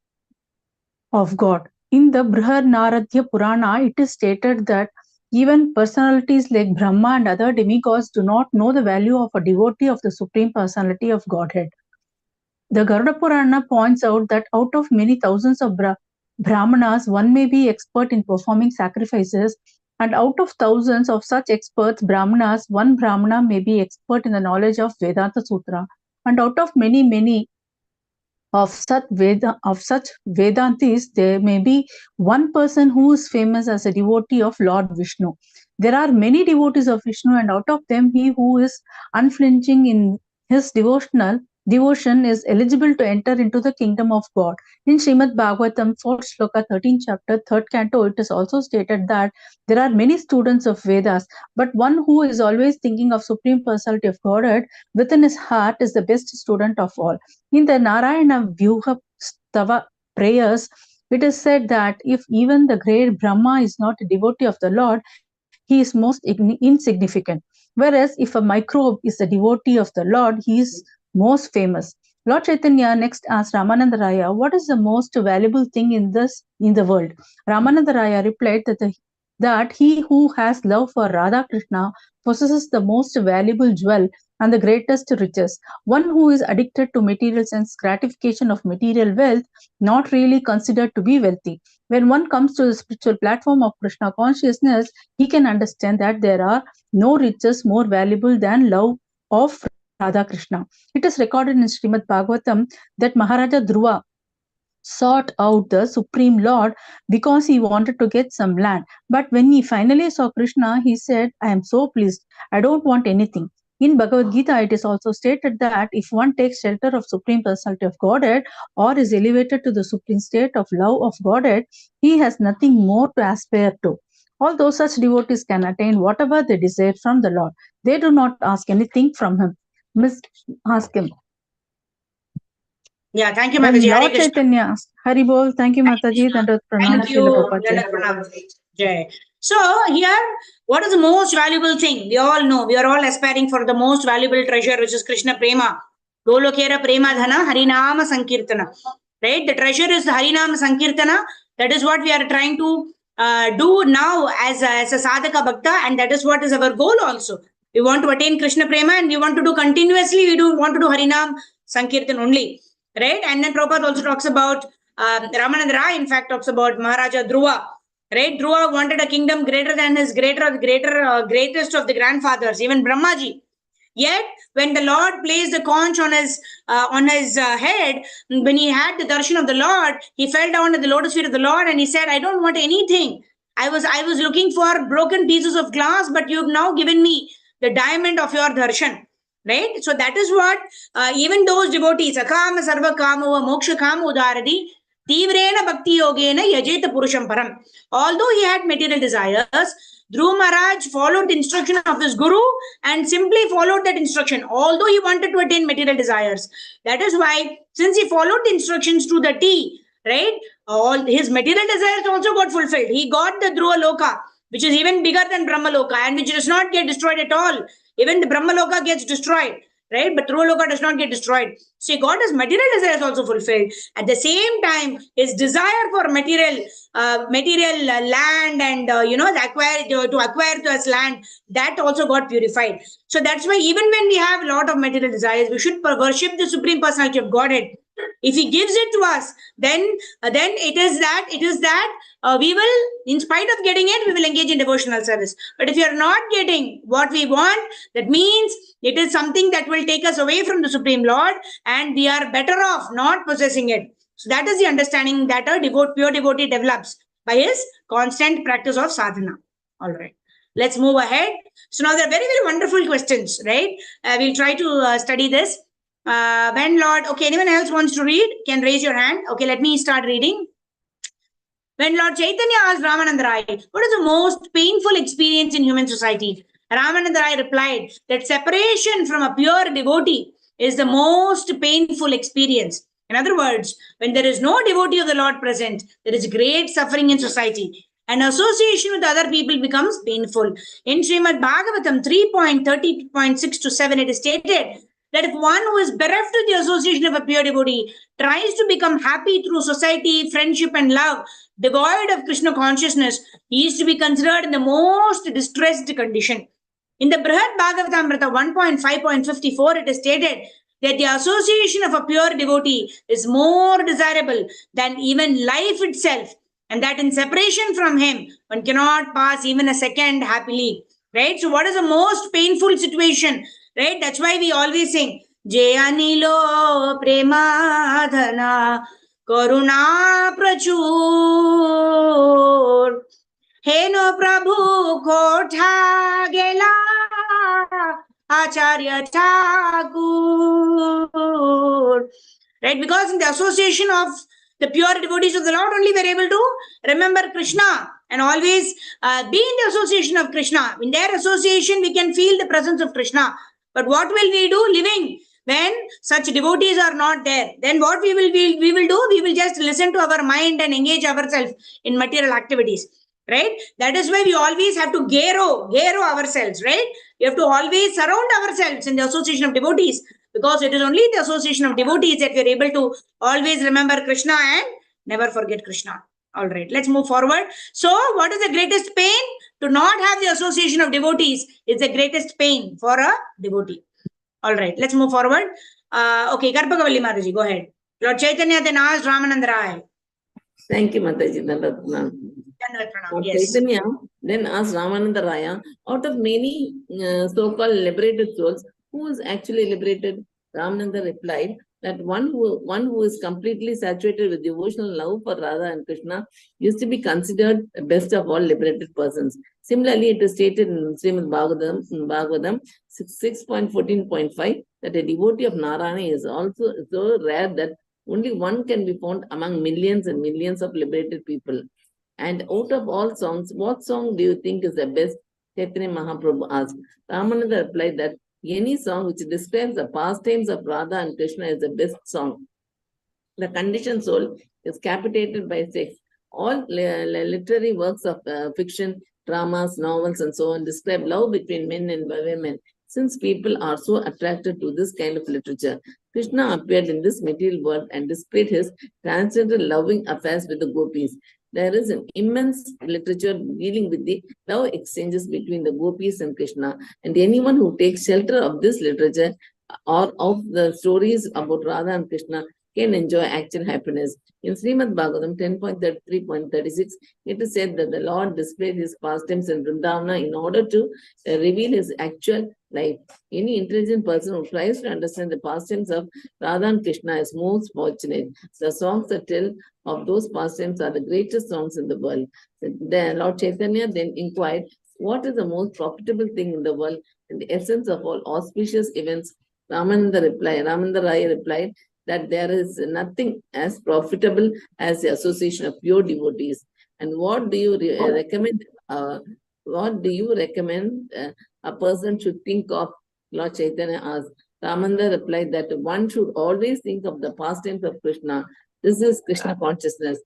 of God. In the Brihadaranyaka Purana, it is stated that even personalities like Brahma and other demigods do not know the value of a devotee of the Supreme Personality of Godhead. The Garuda Purana points out that out of many thousands of Brahmanas, one may be expert in performing sacrifices, and out of thousands of such experts Brahmanas, one Brahmana may be expert in the knowledge of Vedanta Sutra, and out of many of such Vedantis, there may be one person who is famous as a devotee of Lord Vishnu. There are many devotees of Vishnu, and out of them, he who is unflinching in his devotional devotion is eligible to enter into the kingdom of God. In Srimad Bhagavatam, 4th Shloka, 13th chapter, 3rd canto, it is also stated that there are many students of Vedas, but one who is always thinking of Supreme Personality of Godhead within his heart is the best student of all. In the Narayana Vyuha Stava prayers, it is said that if even the great Brahma is not a devotee of the Lord, he is most insignificant. Whereas if a microbe is a devotee of the Lord, he is most famous. Lord Chaitanya next asked Ramananda Raya, what is the most valuable thing in the world? Ramananda Raya replied that he who has love for Radha Krishna possesses the most valuable jewel and the greatest riches. One who is addicted to material sense gratification of material wealth, not really considered to be wealthy. When one comes to the spiritual platform of Krishna consciousness, he can understand that there are no riches more valuable than love of Radha Krishna. It is recorded in Srimad Bhagavatam that Maharaja Dhruva sought out the Supreme Lord because he wanted to get some land. But when he finally saw Krishna, he said, I am so pleased. I don't want anything. In Bhagavad Gita, it is also stated that if one takes shelter of Supreme Personality of Godhead or is elevated to the supreme state of love of Godhead, he has nothing more to aspire to. Although such devotees can attain whatever they desire from the Lord, they do not ask anything from him. Ask him. Yeah, thank you, Then Mataji. Hare Lord Krishna. Chaitanya, Hari Bol, thank you, Mataji. Dandavat pranam, Thank you. Srila Prabhupada. Dandavat pranam. Jai. So here, what is the most valuable thing? We all know, we are all aspiring for the most valuable treasure, which is Krishna Prema. Golokera Prema Dhana, Harinama Sankirtana. Right? The treasure is the Harinama Sankirtana. That is what we are trying to do now as a sadhaka bhakta, and that is what is our goal also. We want to attain Krishna Prema and we want to do continuously, we do want to do Harinam Sankirtan only. Right? And then Prabhupada also talks about Ramananda Rai, in fact, talks about Maharaja Dhruva. Right? Dhruva wanted a kingdom greater than his greatest of the grandfathers, even Brahmaji. Yet, when the Lord placed the conch on his head, when he had the darshan of the Lord, he fell down at the lotus feet of the Lord and he said, I don't want anything. I was looking for broken pieces of glass, but you've now given me the diamond of your darshan. Right? So that is what even those devotees, akama sarva kama moksha kama udaradi, tivrena bhakti yogena yajeta purusham param. Although he had material desires, Dhruva Maharaj followed the instruction of his guru and simply followed that instruction, although he wanted to attain material desires. That is why, since he followed the instructions to the T, right, all his material desires also got fulfilled. He got the Dhruva Loka, which is even bigger than Brahma Loka and which does not get destroyed at all. Even the Brahma Loka gets destroyed, right? But Dhruva Loka does not get destroyed. So he got his material desires also fulfilled. At the same time, his desire for material land and to acquire to us land, that also got purified. So that's why even when we have a lot of material desires, we should worship the Supreme Personality of Godhead. If he gives it to us, then it is that we will, in spite of getting it, we will engage in devotional service. But if you are not getting what we want, that means it is something that will take us away from the Supreme Lord, and we are better off not possessing it. So that is the understanding that a pure devotee develops by his constant practice of sadhana. All right. Let's move ahead. So now there are very, very wonderful questions, right? We'll try to study this. When Lord, okay, anyone else wants to read, can raise your hand. Okay, let me start reading. When Lord Chaitanya asked Ramananda Rai, what is the most painful experience in human society? Ramananda Rai replied that separation from a pure devotee is the most painful experience. In other words, when there is no devotee of the Lord present, there is great suffering in society. And association with other people becomes painful. In Srimad Bhagavatam 3.30.6 to 7, it is stated that if one who is bereft of the association of a pure devotee tries to become happy through society, friendship, and love, devoid of Krishna consciousness, he is to be considered in the most distressed condition. In the Brihad Bhagavatamrita 1.5.54, it is stated that the association of a pure devotee is more desirable than even life itself, and that in separation from him, one cannot pass even a second happily. Right? So what is the most painful situation? Right? That's why we always sing, Jayanilo Premadhana Karuna Prachur Heno Prabhu Kotha Gela Acharya Thakur. Right? Because in the association of the pure devotees of the Lord, only we are able to remember Krishna and always be in the association of Krishna. In their association, we can feel the presence of Krishna. But what will we do living when such devotees are not there? Then what we will do? We will just listen to our mind and engage ourselves in material activities. Right? That is why we always have to gero ourselves. Right? We have to always surround ourselves in the association of devotees, because it is only the association of devotees that we are able to always remember Krishna and never forget Krishna. All right, let's move forward. So, what is the greatest pain? To not have the association of devotees is the greatest pain for a devotee. All right, let's move forward. Okay, Karpakavalli Mataji, go ahead. Lord Chaitanya then asked Ramananda Rai. Thank you, Mataji. Lord Chaitanya then asked Ramananda Raya, out of many so-called liberated souls, who is actually liberated? Ramananda replied that one who is completely saturated with devotional love for Radha and Krishna used to be considered the best of all liberated persons. Similarly, it is stated in Srimad Bhagavatam 6.14.5 that a devotee of Narayana is also so rare that only one can be found among millions and millions of liberated people. And out of all songs, what song do you think is the best? Chaitanya Mahaprabhu asked. Ramananda replied that any song which describes the pastimes of Radha and Krishna is the best song. The conditioned soul is captivated by sex. All literary works of fiction, dramas, novels, and so on describe love between men and women. Since people are so attracted to this kind of literature, Krishna appeared in this material world and displayed his transcendental loving affairs with the gopis. There is an immense literature dealing with the love exchanges between the gopis and Krishna, and anyone who takes shelter of this literature or of the stories about Radha and Krishna can enjoy actual happiness. In Srimad Bhagavatam 10.33.36, it is said that the Lord displayed his pastimes in Vrindavana in order to reveal his actual life. Any intelligent person who tries to understand the pastimes of Radha and Krishna is most fortunate. The songs that tell of those pastimes are the greatest songs in the world. The Lord Chaitanya then inquired, what is the most profitable thing in the world and the essence of all auspicious events? Ramananda Raya replied that there is nothing as profitable as the association of pure devotees. And what do you recommend? What do you recommend a person should think of? Lord Chaitanya asked. Ramananda replied that one should always think of the pastimes of Krishna. This is Krishna consciousness.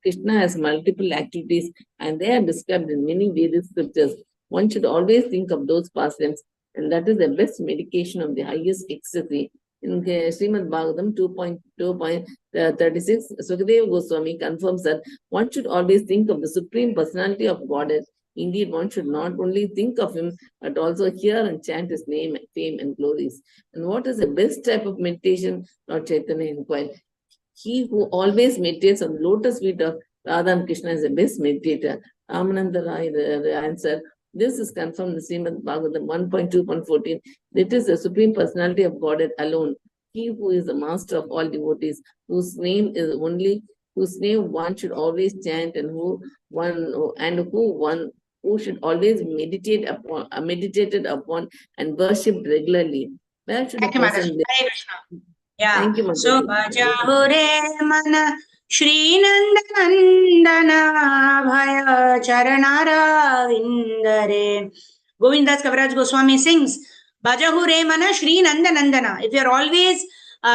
Krishna has multiple activities and they are described in many Vedic scriptures. One should always think of those pastimes, and that is the best medication of the highest ecstasy. In Srimad Bhagavatam 2.2.36, Sukadeva Goswami confirms that one should always think of the Supreme Personality of Godhead. Indeed, one should not only think of him, but also hear and chant his name, fame, and glories. And what is the best type of meditation? Lord Chaitanya inquired. He who always meditates on the lotus feet of Radha and Krishna is the best meditator. Ramananda Rai answered, this is confirmed in Srimad Bhagavatam 1.2.14. It is the Supreme Personality of Godhead alone. He who is the master of all devotees, whose name one should always chant, and who should always meditated upon and worshipped regularly. Where should Thank a you, person Mataji. live? Hare Krishna. Yeah. Thank you, Mataji. So, Bhajahure mana Shri Nandana Bhaya Charanara Vindare. Govindas Kaviraj Goswami sings, Bhajahure mana Shri Nandana. If you are always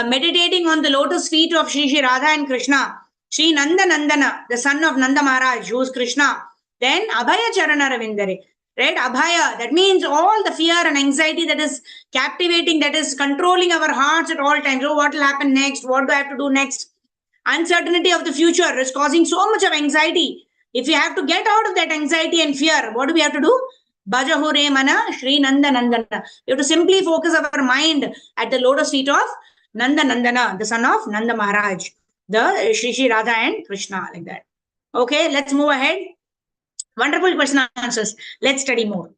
meditating on the lotus feet of Shri Radha and Krishna, Shri Nandana, the son of Nanda Maharaj, who is Krishna, then Abhaya Charanara Vindare. Right? Abhaya, that means all the fear and anxiety that is captivating, that is controlling our hearts at all times. Oh, what will happen next? What do I have to do next? Uncertainty of the future is causing so much of anxiety. If we have to get out of that anxiety and fear, what do we have to do? Bhajahure mana Shri Nandana. We have to simply focus our mind at the lotus feet of Nandana, the son of Nanda Maharaj, the Shri Radha and Krishna, like that. Okay, let's move ahead. Wonderful question answers. Let's study more.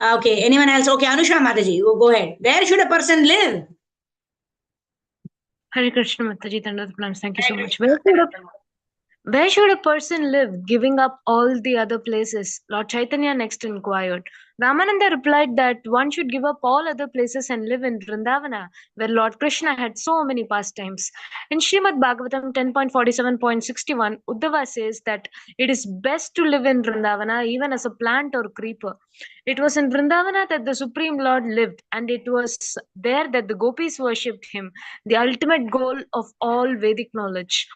Okay, anyone else? Okay, Anusha Mataji, go ahead. Where should a person live? Hare Krishna Mataji, Thank you so much. Where should a person live, giving up all the other places? Lord Chaitanya next inquired. Ramananda replied that one should give up all other places and live in Vrindavana, where Lord Krishna had so many pastimes. In Srimad Bhagavatam 10.47.61, Uddhava says that it is best to live in Vrindavana even as a plant or creeper. It was in Vrindavana that the Supreme Lord lived, and it was there that the gopis worshipped him, the ultimate goal of all Vedic knowledge.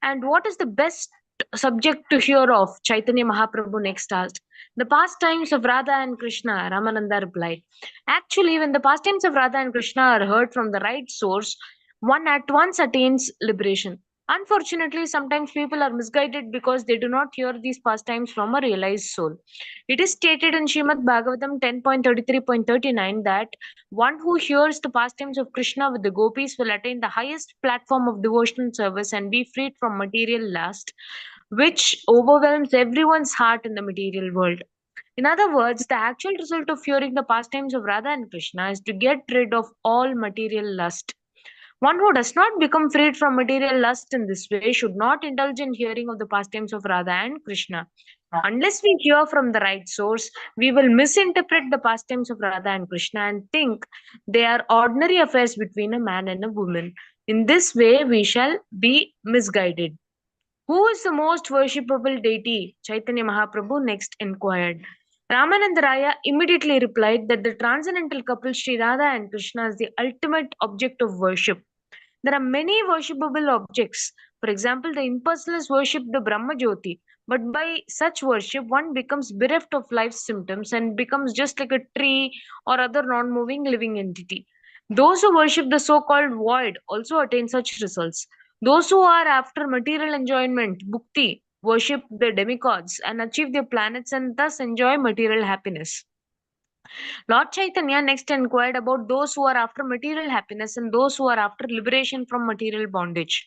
And what is the best subject to hear of? Chaitanya Mahaprabhu next asked. The pastimes of Radha and Krishna, Ramananda replied. Actually, when the pastimes of Radha and Krishna are heard from the right source, one at once attains liberation. Unfortunately, sometimes people are misguided because they do not hear these pastimes from a realized soul. It is stated in Srimad Bhagavatam 10.33.39 that one who hears the pastimes of Krishna with the gopis will attain the highest platform of devotional service and be freed from material lust, which overwhelms everyone's heart in the material world. In other words, the actual result of hearing the pastimes of Radha and Krishna is to get rid of all material lust. One who does not become freed from material lust in this way should not indulge in hearing of the pastimes of Radha and Krishna. Unless we hear from the right source, we will misinterpret the pastimes of Radha and Krishna and think they are ordinary affairs between a man and a woman. In this way, we shall be misguided. Who is the most worshipable deity? Chaitanya Mahaprabhu next inquired. Ramananda Raya immediately replied that the transcendental couple Sri Radha and Krishna is the ultimate object of worship. There are many worshipable objects. For example, the impersonalists worship the Brahma Jyoti, but by such worship, one becomes bereft of life's symptoms and becomes just like a tree or other non moving living entity. Those who worship the so called void also attain such results. Those who are after material enjoyment, bhukti, worship the demigods and achieve their planets and thus enjoy material happiness. Lord Chaitanya next inquired about those who are after material happiness and those who are after liberation from material bondage.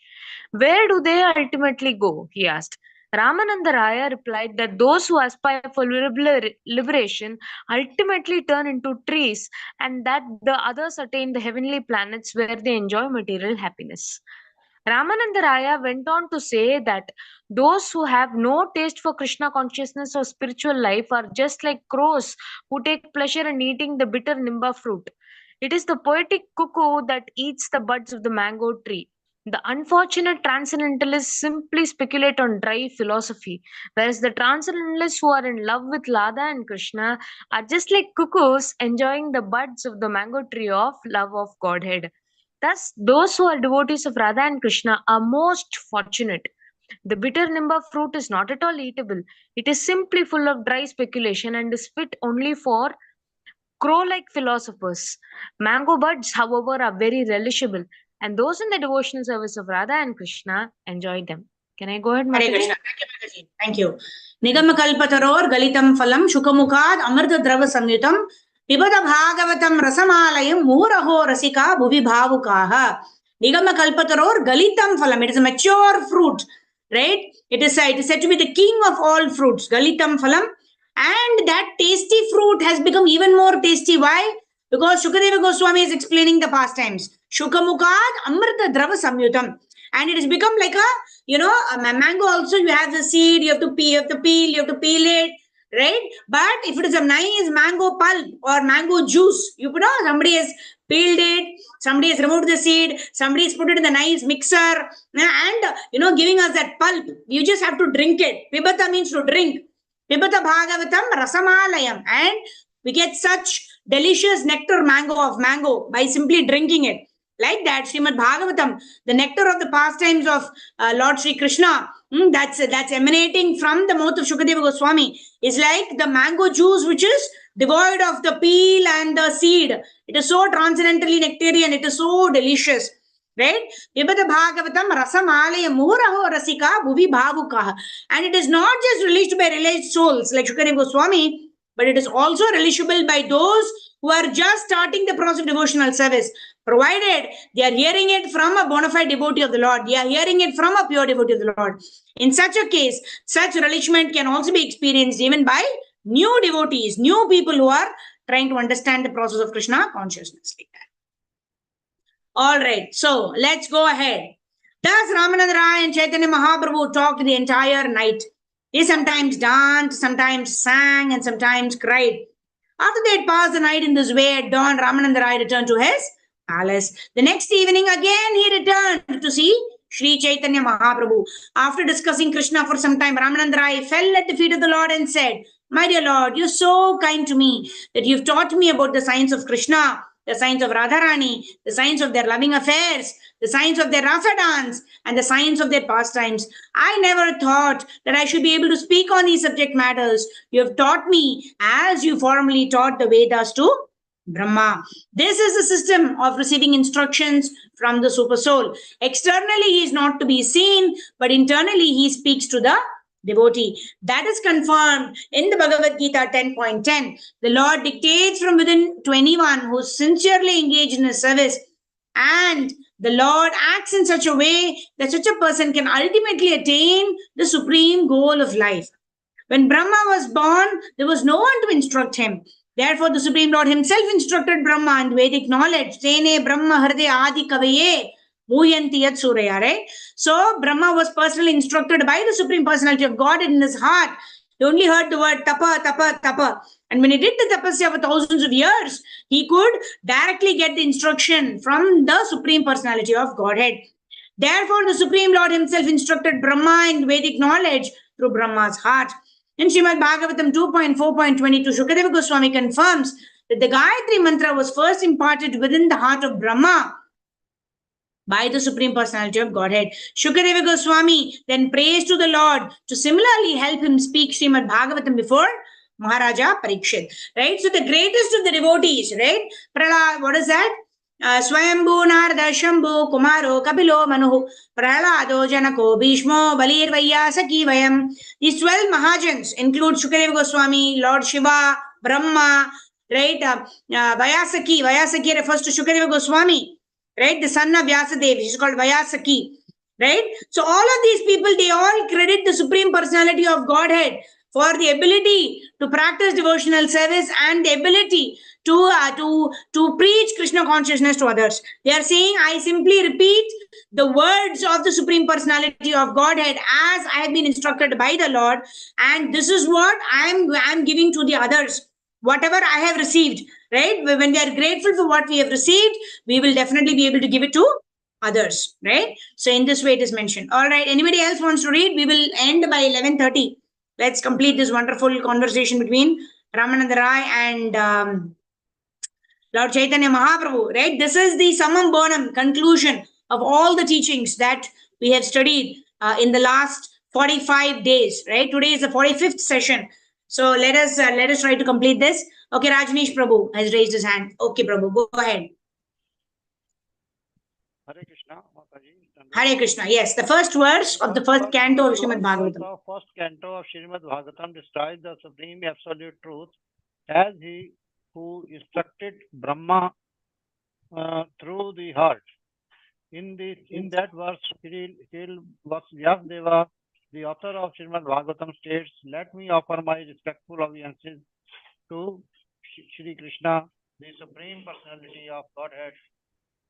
Where do they ultimately go? He asked. Ramananda Raya replied that those who aspire for liberation ultimately turn into trees and that the others attain the heavenly planets where they enjoy material happiness. Ramananda Raya went on to say that those who have no taste for Krishna consciousness or spiritual life are just like crows who take pleasure in eating the bitter nimba fruit. It is the poetic cuckoo that eats the buds of the mango tree. The unfortunate transcendentalists simply speculate on dry philosophy, whereas the transcendentalists who are in love with Radha and Krishna are just like cuckoos enjoying the buds of the mango tree of love of Godhead. Thus, those who are devotees of Radha and Krishna are most fortunate. The bitter nimba fruit is not at all eatable. It is simply full of dry speculation and is fit only for crow-like philosophers. Mango buds, however, are very relishable, and those in the devotional service of Radha and Krishna enjoy them. Can I go ahead, Hare Mataji? Krishna. Thank you. Nigama kalpataror galitam phalam shukamukad amrta drava samyutam pibada bhagavatam rasamalayam muraho rasika bhuvi bhavukaha. Nigama kalpataror galitam phalam. It is a mature fruit, right? It is said to be the king of all fruits. Galitam phalam. And that tasty fruit has become even more tasty. Why? Because Shukadeva Goswami is explaining the pastimes. Shukamukad amrta drava samyutam. And it has become like a mango also. You have the seed, you have to peel it, right? But if it is a nice mango pulp or mango juice, somebody has peeled it, somebody has removed the seed, somebody has put it in the nice mixer, and giving us that pulp. You just have to drink it. Pibata means to drink. Pibata bhagavatam rasamalayam, and we get such delicious nectar of mango by simply drinking it. Like that, Srimad Bhagavatam, the nectar of the pastimes of Lord Sri Krishna, that's emanating from the mouth of Shukadeva Goswami, is like the mango juice which is devoid of the peel and the seed. It is so transcendentally nectarian, it is so delicious. Right? Pibata Bhagavatam Rasamalaya Muraho Rasika Bhuvi Bhavukaha. And it is not just relished by realized souls like Shukadeva Goswami, but it is also relishable by those who are just starting the process of devotional service, provided they are hearing it from a bona fide devotee of the Lord. They are hearing it from a pure devotee of the Lord. In such a case, such relishment can also be experienced even by new devotees, new people who are trying to understand the process of Krishna consciousness. Like that. All right, so let's go ahead. Thus, Ramananda Rai and Chaitanya Mahaprabhu talked the entire night. They sometimes danced, sometimes sang, and sometimes cried. After they had passed the night in this way, at dawn, Ramananda Rai returned to his palace. The next evening, again, he returned to see Sri Chaitanya Mahaprabhu. After discussing Krishna for some time, Ramananda Rai fell at the feet of the Lord and said, "My dear Lord, you're so kind to me that you've taught me about the science of Krishna, the science of Radharani, the science of their loving affairs, the science of their rasa dance, and the science of their pastimes. I never thought that I should be able to speak on these subject matters. You have taught me as you formerly taught the Vedas to Brahma. This is the system of receiving instructions from the super soul. Externally, he is not to be seen, but internally, he speaks to the devotee. That is confirmed in the Bhagavad Gita 10.10. The Lord dictates from within to anyone who is sincerely engaged in his service, and the Lord acts in such a way that such a person can ultimately attain the supreme goal of life. When Brahma was born, there was no one to instruct him. Therefore, the Supreme Lord himself instructed Brahma in Vedic knowledge. Tene Brahma Hriday Adi Kavaye Muyanti Yat Surya, right? So, Brahma was personally instructed by the Supreme Personality of God in his heart. He only heard the word tapa, tapa, tapa. And when he did the tapasya for thousands of years, he could directly get the instruction from the Supreme Personality of Godhead. Therefore, the Supreme Lord himself instructed Brahma in Vedic knowledge through Brahma's heart. In Srimad Bhagavatam 2.4.22, Shukadeva Goswami confirms that the Gayatri Mantra was first imparted within the heart of Brahma by the Supreme Personality of Godhead. Shukadeva Goswami then prays to the Lord to similarly help him speak Srimad Bhagavatam before Maharaja Parikshit. Right? So the greatest of the devotees, right? Prahlad, what is that? Swayambhu Narada Shambhu Kumaro Kapilo Manu Prahlado Janako Bhishmo Balir Vaiyasaki Vayam. These 12 Mahajans include Shukadeva Goswami, Lord Shiva, Brahma, right? Vayasaki. Vayasaki refers to Shukadeva Goswami, right? The son of Vyasadeva. He's called Vayasaki, right? So all of these people, they all credit the Supreme Personality of Godhead for the ability to practice devotional service and the ability to preach Krishna consciousness to others. They are saying, I simply repeat the words of the Supreme Personality of Godhead as I have been instructed by the Lord, and this is what I am giving to the others. Whatever I have received, right? When we are grateful for what we have received, we will definitely be able to give it to others, right? So in this way it is mentioned. All right, anybody else wants to read? We will end by 11:30. Let's complete this wonderful conversation between Ramananda Rai and Lord Chaitanya Mahaprabhu, right? This is the summum bonum conclusion of all the teachings that we have studied in the last 45 days, right? Today is the 45th session. So let us try to complete this. Okay, Rajneesh Prabhu has raised his hand. Okay, Prabhu, go ahead. Hare Krishna, Mataji. Hare Krishna. Yes, the first verse of the first canto of Srimad Bhagavatam. The first canto of Srimad Bhagavatam describes the supreme absolute truth as he who instructed Brahma through the heart. In that verse, Vyasdeva, the author of Srimad Bhagavatam, states, "Let me offer my respectful obeisances to Shri Krishna, the Supreme Personality of Godhead,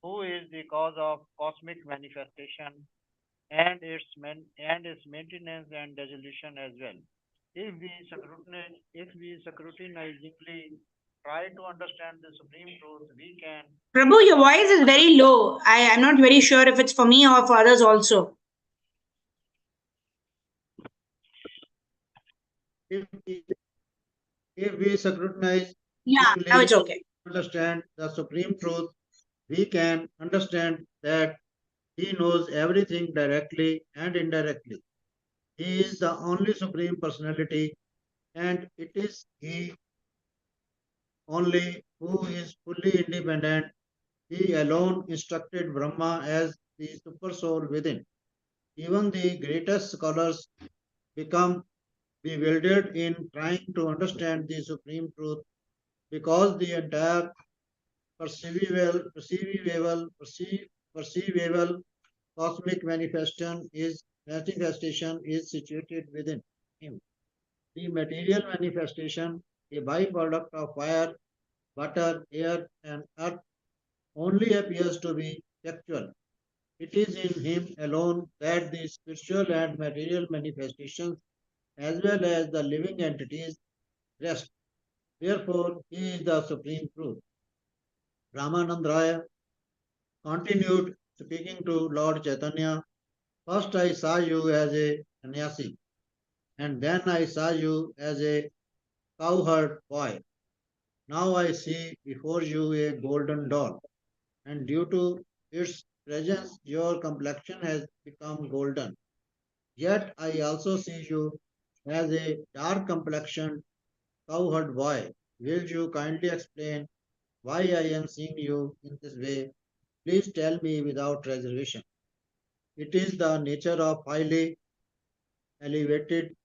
who is the cause of cosmic manifestation and its maintenance and dissolution as well. If we scrutinizingly try to understand the supreme truth, we can." Prabhu, your voice is very low. I am not very sure if it's for me or for others also. If we scrutinize, Yeah, now it's okay. Understand the supreme truth, we can understand that he knows everything directly and indirectly. He is the only supreme personality, and it is he only who is fully independent. He alone instructed Brahma as the super soul within. Even the greatest scholars become bewildered in trying to understand the supreme truth because the entire perceivable cosmic manifestation is situated within him. The material manifestation, a byproduct of fire, water, air, and earth, only appears to be factual. It is in him alone that the spiritual and material manifestations, as well as the living entities, rest. Therefore, he is the supreme truth. Ramananda continued speaking to Lord Chaitanya. First, I saw you as a sannyasi, and then I saw you as a cowherd boy. Now I see before you a golden doll, and due to its presence, your complexion has become golden. Yet I also see you as a dark complexioned cowherd boy. Will you kindly explain why I am seeing you in this way? Please tell me without reservation. It is the nature of highly elevated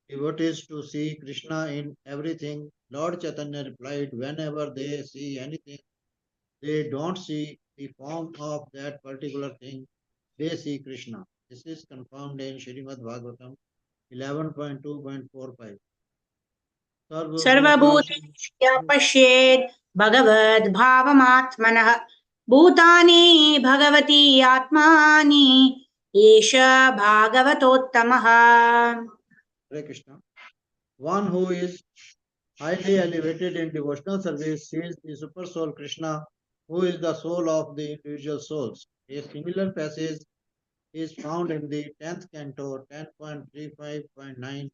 devotees to see Krishna in everything. Lord Chaitanya replied, whenever they see anything, they don't see the form of that particular thing, they see Krishna. This is confirmed in Srimad Bhagavatam 11.2.45. सर्वभूतेषु पश्येत् भगवद् भावमात्मनः भूतानि भगवती आत्मानि एष भागवतोत्तमः. Hare Krishna. One who is highly elevated in devotional service sees the super soul Krishna, who is the soul of the individual souls. A similar passage is found in the 10th canto 10.35.9,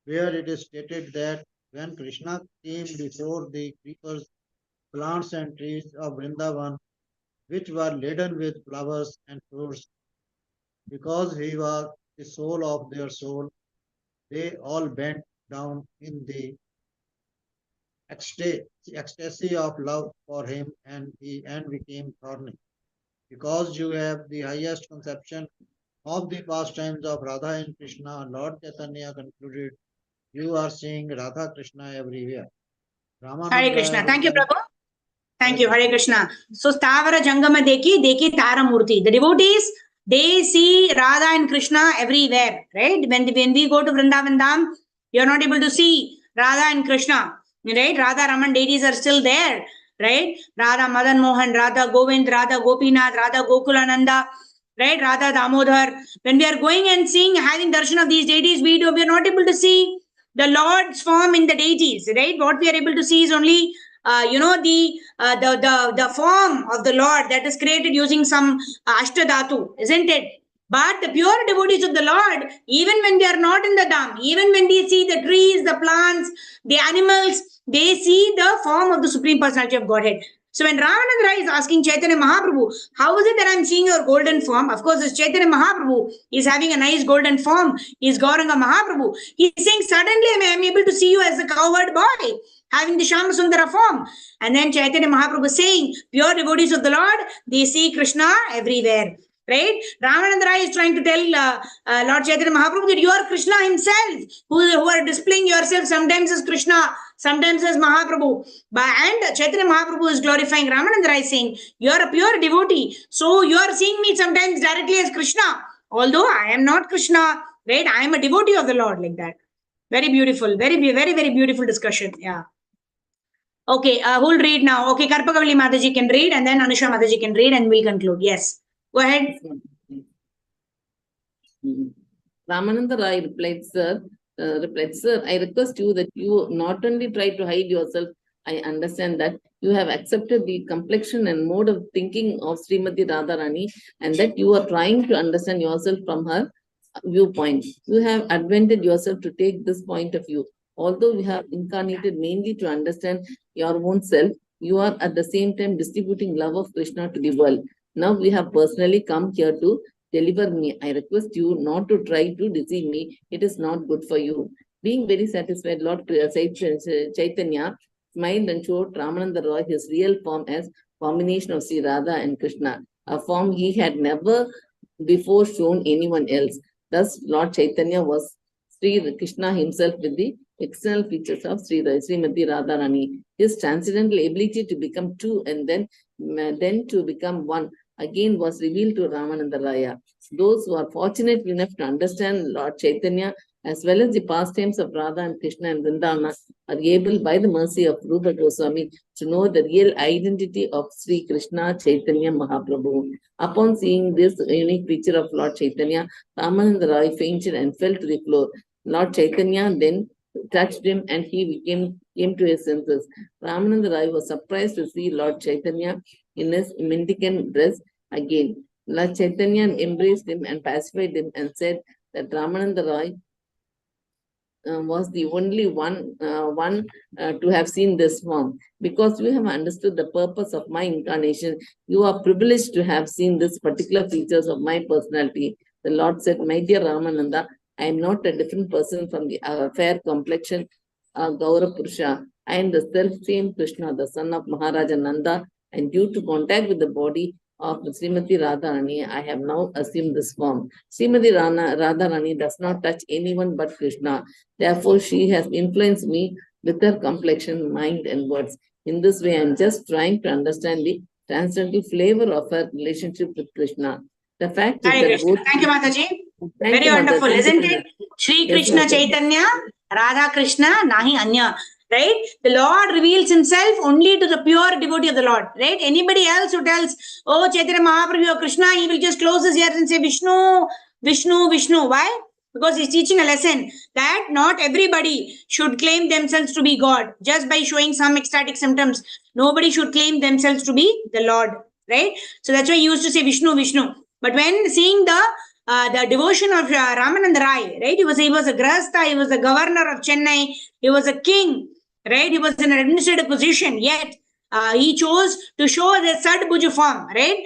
where it is stated that when Krishna came before the creepers, plants and trees of Vrindavan, which were laden with flowers and fruits, because he was the soul of their soul, they all bent down in the ecstasy of love for him, and he became thorny. Because you have the highest conception of the pastimes of Radha and Krishna, Lord Chaitanya concluded, you are seeing Radha Krishna everywhere. Hare Krishna. Thank you, replied, Prabhu. Thank you, Hare Krishna. So, Stavara Jangama Deki Taramurti. The devotees, they see Radha and Krishna everywhere, right? When we go to Vrindavan Dham, you're not able to see Radha and Krishna, right? Radha Raman deities are still there, right? Radha Madan Mohan, Radha Govind, Radha Gopinath, Radha Gokulananda, right? Radha Damodar. When we are going and seeing, having darshan of these deities, we are not able to see the Lord's form in the deities, right? What we are able to see is only the form of the Lord that is created using some Ashtadhatu, isn't it? But the pure devotees of the Lord, even when they are not in the Dham, even when they see the trees, the plants, the animals, they see the form of the Supreme Personality of Godhead. So when Ramananda is asking Chaitanya Mahaprabhu, how is it that I'm seeing your golden form? Of course, this Chaitanya Mahaprabhu is having a nice golden form. He's Gauranga Mahaprabhu. He's saying, suddenly I'm able to see you as a cowherd boy, having the Shama Sundara form. And then Chaitanya Mahaprabhu is saying, pure devotees of the Lord, they see Krishna everywhere. Right? Ramananda is trying to tell Lord Chaitanya Mahaprabhu that you are Krishna himself, who are displaying yourself sometimes as Krishna, sometimes as Mahaprabhu. And Chaitanya Mahaprabhu is glorifying Ramananda is saying, you are a pure devotee. So you are seeing me sometimes directly as Krishna. Although I am not Krishna, right? I am a devotee of the Lord, like that. Very beautiful. Very, very, very beautiful discussion. Yeah. Okay, who'll read now? Okay, Karpakavali Mataji can read, and then Anusha Mataji can read, and we'll conclude. Yes. Go ahead. Ramananda Rai replied, sir, I request you that you not only try to hide yourself, I understand that you have accepted the complexion and mode of thinking of Srimati Radharani, and that you are trying to understand yourself from her viewpoint. You have advented yourself to take this point of view. Although you have incarnated mainly to understand your own self, you are at the same time distributing love of Krishna to the world. Now we have personally come here to deliver me. I request you not to try to deceive me. It is not good for you. Being very satisfied, Lord Chaitanya smiled and showed Ramananda Roy his real form as combination of Sri Radha and Krishna, a form he had never before shown anyone else. Thus, Lord Chaitanya was Sri Krishna himself with the external features of Srimati Radharani. His transcendental ability to become two and then to become one again was revealed to Ramananda Raya. Those who are fortunate enough to understand Lord Chaitanya as well as the pastimes of Radha and Krishna and Vrindavana are able, by the mercy of Rupa Goswami, to know the real identity of Sri Krishna Chaitanya Mahaprabhu. Upon seeing this unique picture of Lord Chaitanya, Ramananda Rai fainted and fell to the floor. Lord Chaitanya then touched him and he came to his senses. Ramananda Rai was surprised to see Lord Chaitanya in his mendicant dress again. Lord Chaitanya embraced him and pacified him and said that Ramananda Rai was the only one to have seen this form. Because you have understood the purpose of my incarnation, you are privileged to have seen this particular features of my personality. The Lord said, my dear Ramananda, I am not a different person from the fair complexion Gaur Purusha. I am the self-same Krishna, the son of Maharaja Nanda, and due to contact with the body of Srimati Radharani, I have now assumed this form. Srimati Radharani does not touch anyone but Krishna. Therefore, she has influenced me with her complexion, mind, and words. In this way, I am just trying to understand the transcendental flavor of her relationship with Krishna. The fact is Hare that Krishna. both. Thank you, Mataji. Thank Very you, Mataji. wonderful, Thank you, isn't Mataji. it? Shri Yes, Krishna Mataji. Chaitanya, Radha Krishna, Nahi Anya. Right? The Lord reveals himself only to the pure devotee of the Lord. Right? Anybody else who tells, oh, Chaitanya Mahaprabhu or Krishna, he will just close his ears and say Vishnu, Vishnu, Vishnu. Why? Because he's teaching a lesson that not everybody should claim themselves to be God just by showing some ecstatic symptoms. Nobody should claim themselves to be the Lord. Right? So that's why he used to say Vishnu, Vishnu. But when seeing the devotion of Ramananda Rai, right? He was a grahastha, he was the governor of Chennai, he was a king, right? He was in an administrative position, yet he chose to show the Sadbhuj form, right?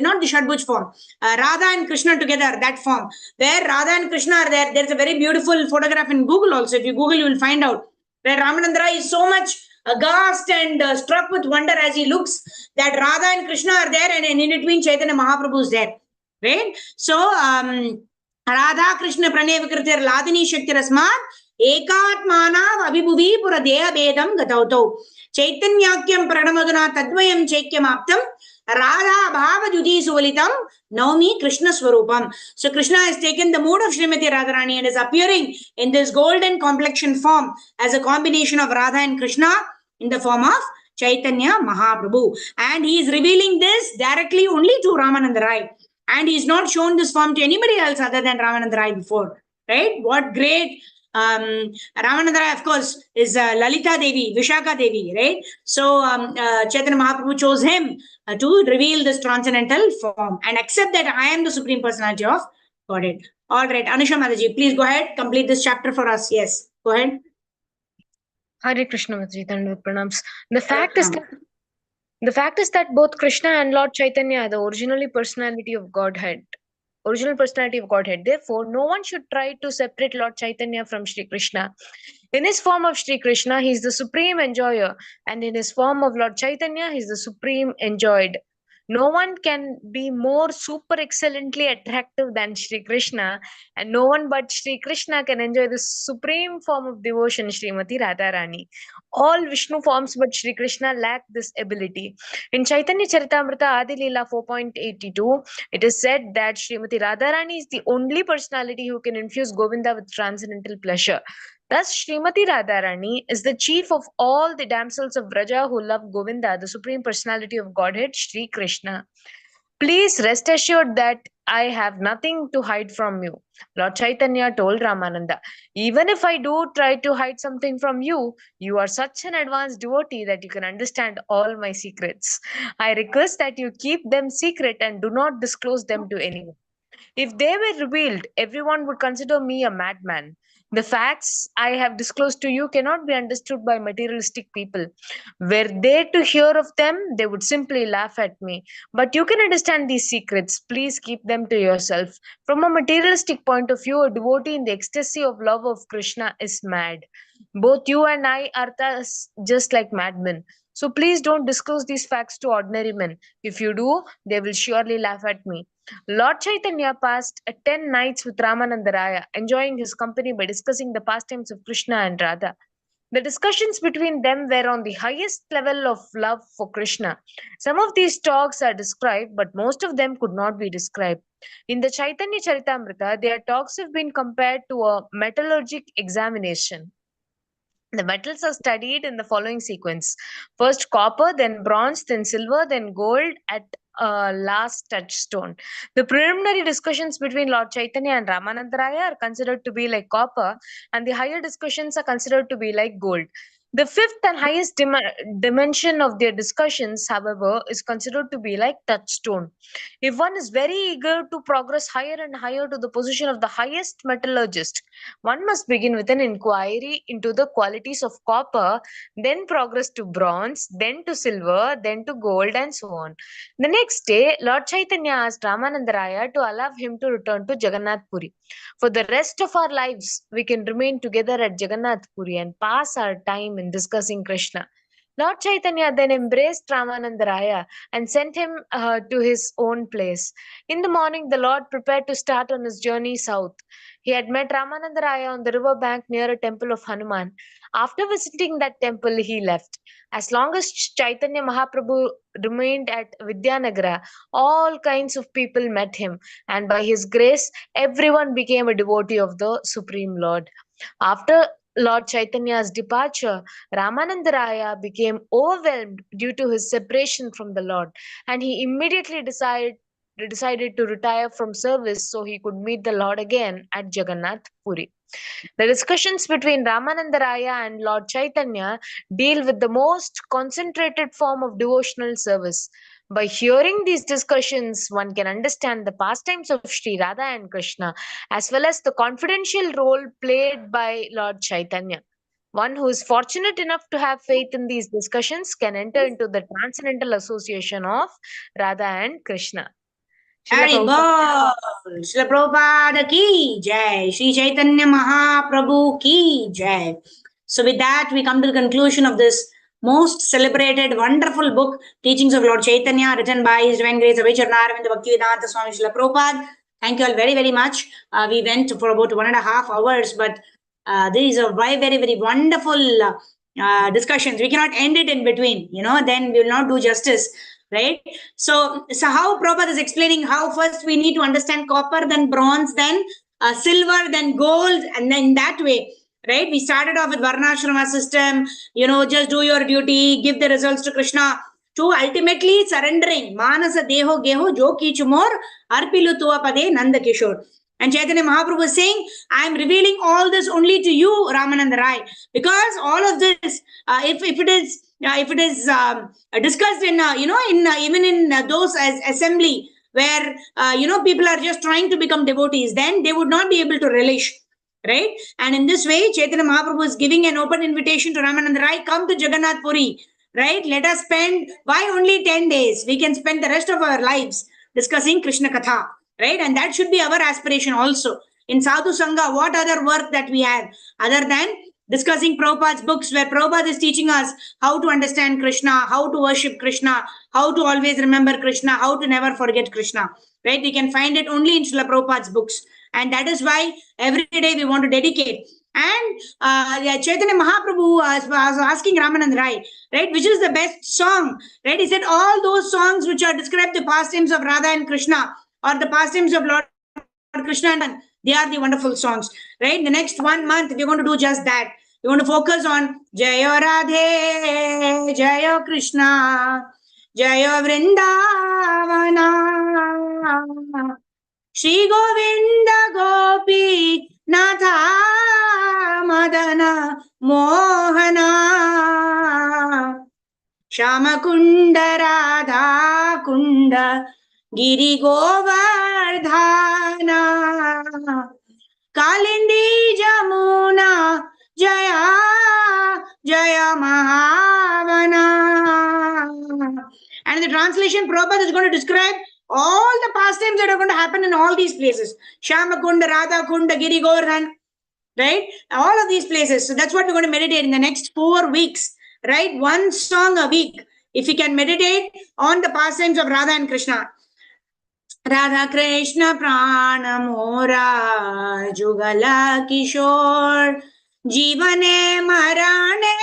Not the Shadbhuj form. Radha and Krishna together, that form. Where Radha and Krishna are there, there's a very beautiful photograph in Google also. If you Google, you will find out. Where Ramananda Rai is so much aghast and struck with wonder as he looks that Radha and Krishna are there, and in between Chaitanya Mahaprabhu is there. Right? So, Radha Krishna Pranay Vikritir Ladini Shakti Rasmat Ekatmana Abhibuvi Pura Deha Bedam Gatauto Chaitanyakyam Pranamaduna Tadvayam Chaikyam Aptam Radha Bhava Judi Suvalitam Naumi Krishna Swarupam. So Krishna has taken the mood of Srimati Radharani and is appearing in this golden complexion form as a combination of Radha and Krishna in the form of Chaitanya Mahaprabhu. And he is revealing this directly only to Ramananda Rai. And he's not shown this form to anybody else other than Ramananda Rai before. Right? What great Ramananda Rai, of course, is Lalita Devi, Vishaka Devi, right? So Chaitanya Mahaprabhu chose him to reveal this transcendental form and accept that I am the Supreme Personality of Godhead. All right, Anusha Mataji, please go ahead, complete this chapter for us. Yes, go ahead. Hare Krishna, Mataji, Dandavat Pranams. The fact is that both Krishna and Lord Chaitanya are the original personality of Godhead. Therefore, no one should try to separate Lord Chaitanya from Sri Krishna. In his form of Sri Krishna, he is the supreme enjoyer, and in his form of Lord Chaitanya, he is the supreme enjoyed. No one can be more super excellently attractive than Sri Krishna, and no one but Sri Krishna can enjoy the supreme form of devotion, Srimati Radharani. All Vishnu forms but Sri Krishna lack this ability. In Chaitanya Charitamrita Adi Leela 4.82, it is said that Srimati Radharani is the only personality who can infuse Govinda with transcendental pleasure. Thus, Srimati Radharani is the chief of all the damsels of Vraja who love Govinda, the supreme personality of Godhead, Sri Krishna. Please rest assured that I have nothing to hide from you. Lord Chaitanya told Ramananda, even if I do try to hide something from you, you are such an advanced devotee that you can understand all my secrets. I request that you keep them secret and do not disclose them to anyone. If they were revealed, everyone would consider me a madman. The facts I have disclosed to you cannot be understood by materialistic people. Were they to hear of them, they would simply laugh at me. But you can understand these secrets. Please keep them to yourself. From a materialistic point of view, a devotee in the ecstasy of love of Krishna is mad. Both you and I are thus just like madmen. So please don't disclose these facts to ordinary men. If you do, they will surely laugh at me. Lord Chaitanya passed 10 nights with Ramananda Raya, enjoying his company by discussing the pastimes of Krishna and Radha. The discussions between them were on the highest level of love for Krishna. Some of these talks are described, but most of them could not be described. In the Chaitanya Charitamrita, their talks have been compared to a metallurgic examination. The metals are studied in the following sequence: first copper, then bronze, then silver, then gold, at last touchstone. The preliminary discussions between Lord Chaitanya and Ramananda Raya are considered to be like copper, and the higher discussions are considered to be like gold. The fifth and highest dimension of their discussions, however, is considered to be like touchstone. If one is very eager to progress higher and higher to the position of the highest metallurgist, one must begin with an inquiry into the qualities of copper, then progress to bronze, then to silver, then to gold, and so on. The next day, Lord Chaitanya asked Ramananda Raya to allow him to return to Jagannath Puri. For the rest of our lives, we can remain together at Jagannath Puri and pass our time in discussing Krishna. Lord Chaitanya then embraced Ramananda Raya and sent him to his own place. In the morning, the Lord prepared to start on his journey south. He had met Ramananda Raya on the river bank near a temple of Hanuman. After visiting that temple, he left. As long as Chaitanya Mahaprabhu remained at Vidyanagara, all kinds of people met him, and by his grace, everyone became a devotee of the Supreme Lord. After Lord Chaitanya's departure, Ramananda Raya became overwhelmed due to his separation from the Lord, and he immediately decided to retire from service so he could meet the Lord again at Jagannath Puri. The discussions between Ramananda Raya and Lord Chaitanya deal with the most concentrated form of devotional service. By hearing these discussions, one can understand the pastimes of Sri Radha and Krishna, as well as the confidential role played by Lord Chaitanya. One who is fortunate enough to have faith in these discussions can enter into the transcendental association of Radha and Krishna. Srila Hare Prabhupada. Bol, Srila Prabhupada ki jai, Sri Chaitanya Mahaprabhu ki jai. So with that, we come to the conclusion of this most celebrated, wonderful book, Teachings of Lord Chaitanya, written by His Divine Grace Avicharnaravinda Bhaktivedanta Swami Srila Prabhupada. Thank you all very, very much. We went for about 1.5 hours, but these are very, very wonderful discussions. We cannot end it in between, then we will not do justice. Right? So how Prabhupada is explaining how first we need to understand copper, then bronze, then silver, then gold, and then that way, right? We started off with Varnashrama system, just do your duty, give the results to Krishna, to ultimately surrendering. Manasa deho geho jo kichumor arpilu tuva pade Nanda Kishore. And Chaitanya Mahaprabhu is saying, I am revealing all this only to you, Ramananda Rai, because all of this, if it is discussed in even in those assembly where people are just trying to become devotees, then they would not be able to relish, right? And in this way, Chaitanya Mahaprabhu is giving an open invitation to Ramananda Rai, come to Jagannath Puri, right? Let us spend, why only 10 days? We can spend the rest of our lives discussing Krishna Katha, right? And that should be our aspiration also. In Sadhu Sangha, what other work that we have other than discussing Prabhupada's books, where Prabhupada is teaching us how to understand Krishna, how to worship Krishna, how to always remember Krishna, how to never forget Krishna, right? We can find it only in Srila Prabhupada's books. And that is why every day we want to dedicate. And Chaitanya Mahaprabhu was asking Ramananda Rai, right, which is the best song, right? He said all those songs which are described the pastimes of Radha and Krishna, or the pastimes of Lord Krishna, and they are the wonderful songs, right? The next 1 month, we're going to do just that. We're going to focus on Jaya Radhe, Jaya Krishna, Jaya Vrindavana, Shri Govinda Gopi Natha Madana Mohana, Shama Kunda Radha Kunda Giri Govardhana, Kalindi Jamuna Jaya Jaya Mahavana. And in the translation, Prabhupada is going to describe all the pastimes that are going to happen in all these places. Shama Kunda, Radha Kunda, Giri Govardhan, right? All of these places. So that's what we're going to meditate in the next 4 weeks, right? 1 song a week. If we can meditate on the pastimes of Radha and Krishna. Radha Krishna Prana Mora Jugala Kishore Jivane marane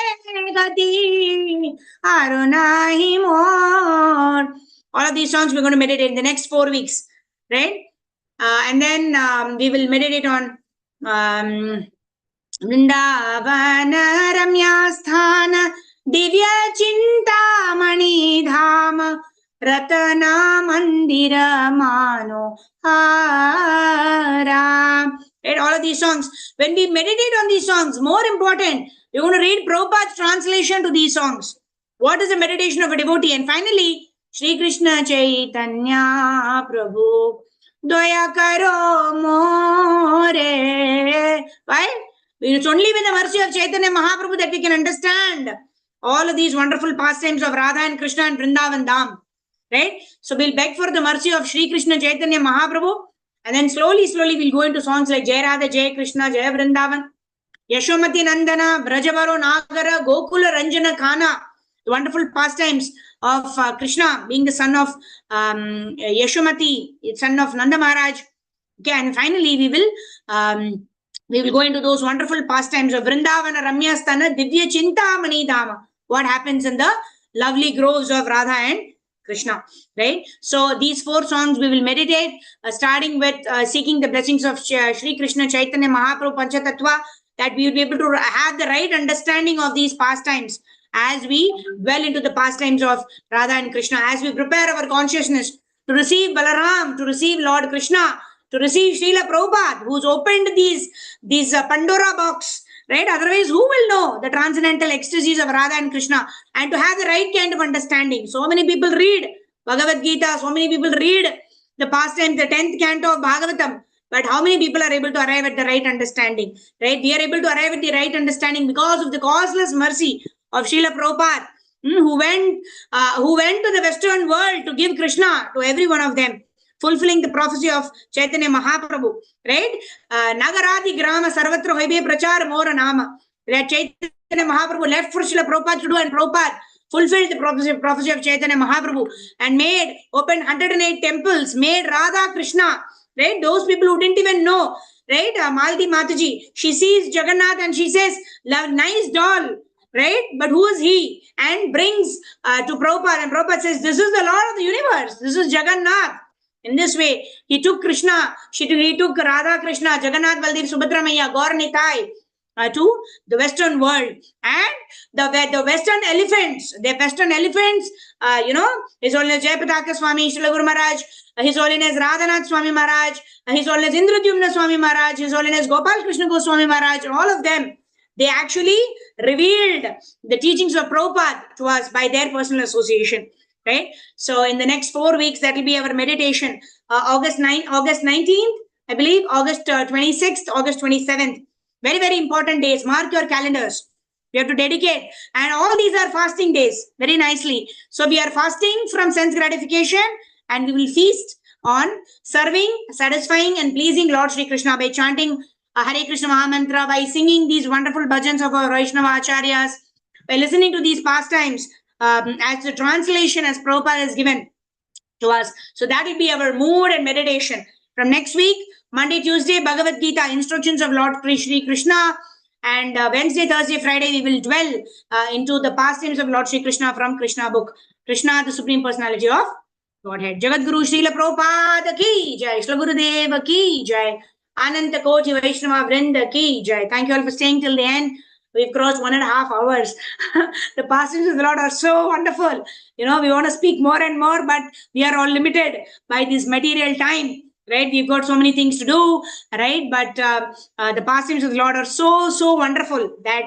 gati arunahi more. All of these songs we're going to meditate in the next 4 weeks, right? And then we will meditate on Vrindavana Ramyasthana Divya Chintamani Dhama Ratana Mandira Mano Hara. Right, all of these songs. When we meditate on these songs, more important, we're going to read Prabhupada's translation to these songs. What is the meditation of a devotee? And finally, Shri Krishna Chaitanya Prabhu Daya Karo More. Why? It's only with the mercy of Chaitanya Mahaprabhu that we can understand all of these wonderful pastimes of Radha and Krishna and Vrindavan Dham. Right? So we'll beg for the mercy of Shri Krishna Chaitanya Mahaprabhu, and then slowly we'll go into songs like Jai Radha, Jai Krishna, Jai Vrindavan, Yashomati Nandana, Brajavaro Nagara, Gokula Ranjana Khana, the wonderful pastimes of Krishna being the son of Yashomati, son of Nanda Maharaj. Okay, and finally we will go into those wonderful pastimes of Vrindavana Ramyasthana Divya Chintamani Dhama. What happens in the lovely groves of Radha and Krishna, right? So these 4 songs we will meditate, starting with seeking the blessings of Shri Krishna Chaitanya Mahaprabhu Panchatattva, that we will be able to have the right understanding of these pastimes as we dwell into the pastimes of Radha and Krishna, as we prepare our consciousness to receive Balaram, to receive Lord Krishna, to receive Srila Prabhupada, who's opened these Pandora box, right? Otherwise, who will know the transcendental ecstasies of Radha and Krishna, and to have the right kind of understanding? So many people read Bhagavad Gita, so many people read the pastimes, the 10th canto of Bhagavatam, but how many people are able to arrive at the right understanding, right? We are able to arrive at the right understanding because of the causeless mercy of Srila Prabhupada, who went to the Western world to give Krishna to every one of them, fulfilling the prophecy of Chaitanya Mahaprabhu, right? Nagaradi Grama Sarvatra Hoibe Prachar Mora Nama. That Chaitanya Mahaprabhu left for Srila Prabhupada to do, and Prabhupada fulfilled the prophecy of Chaitanya Mahaprabhu and opened 108 temples, made Radha Krishna, right? Those people who didn't even know, right? Malti Mataji, she sees Jagannath and she says, nice doll, right? But who is he? And brings to Prabhupada, and Prabhupada says, this is the Lord of the universe. This is Jagannath. In this way, he took Krishna, he took Radha Krishna, Jagannath, Baldev, Subhadra Maiya, Gaur Nitai to the Western world. And the Western elephants, His Holiness Jayapataka Swami, Srila Guru Maharaj, His Holiness Radhanath Swami Maharaj, His Holiness Indradyumna Swami Maharaj, His Holiness Gopal Krishna Goswami Maharaj, all of them, they actually revealed the teachings of Prabhupada to us by their personal association. Right? So in the next 4 weeks, that will be our meditation. August 19th, I believe, August 26th, August 27th. Very, very important days. Mark your calendars. We have to dedicate. And all these are fasting days, very nicely. So we are fasting from sense gratification, and we will feast on serving, satisfying, and pleasing Lord Shri Krishna by chanting Hare Krishna Mahamantra, by singing these wonderful bhajans of our Vaishnava Acharyas, by listening to these pastimes as the translation as Prabhupada has given to us. So that will be our mood and meditation. From next week, Monday, Tuesday, Bhagavad Gita, instructions of Lord Shri Krishna. And Wednesday, Thursday, Friday, we will dwell into the pastimes of Lord Shri Krishna from Krishna book. Krishna, the Supreme Personality of Godhead. Jagat Guru Srila Prabhupada ki jai. Shri Gurudeva ki jai. Ananta Koti Vaishnava Vrinda ki jai. Thank you all for staying till the end. We've crossed 1.5 hours. The pastimes of the Lord are so wonderful. We want to speak more and more, but we are all limited by this material time, right? We've got so many things to do, right? But the pastimes of the Lord are so, so wonderful that,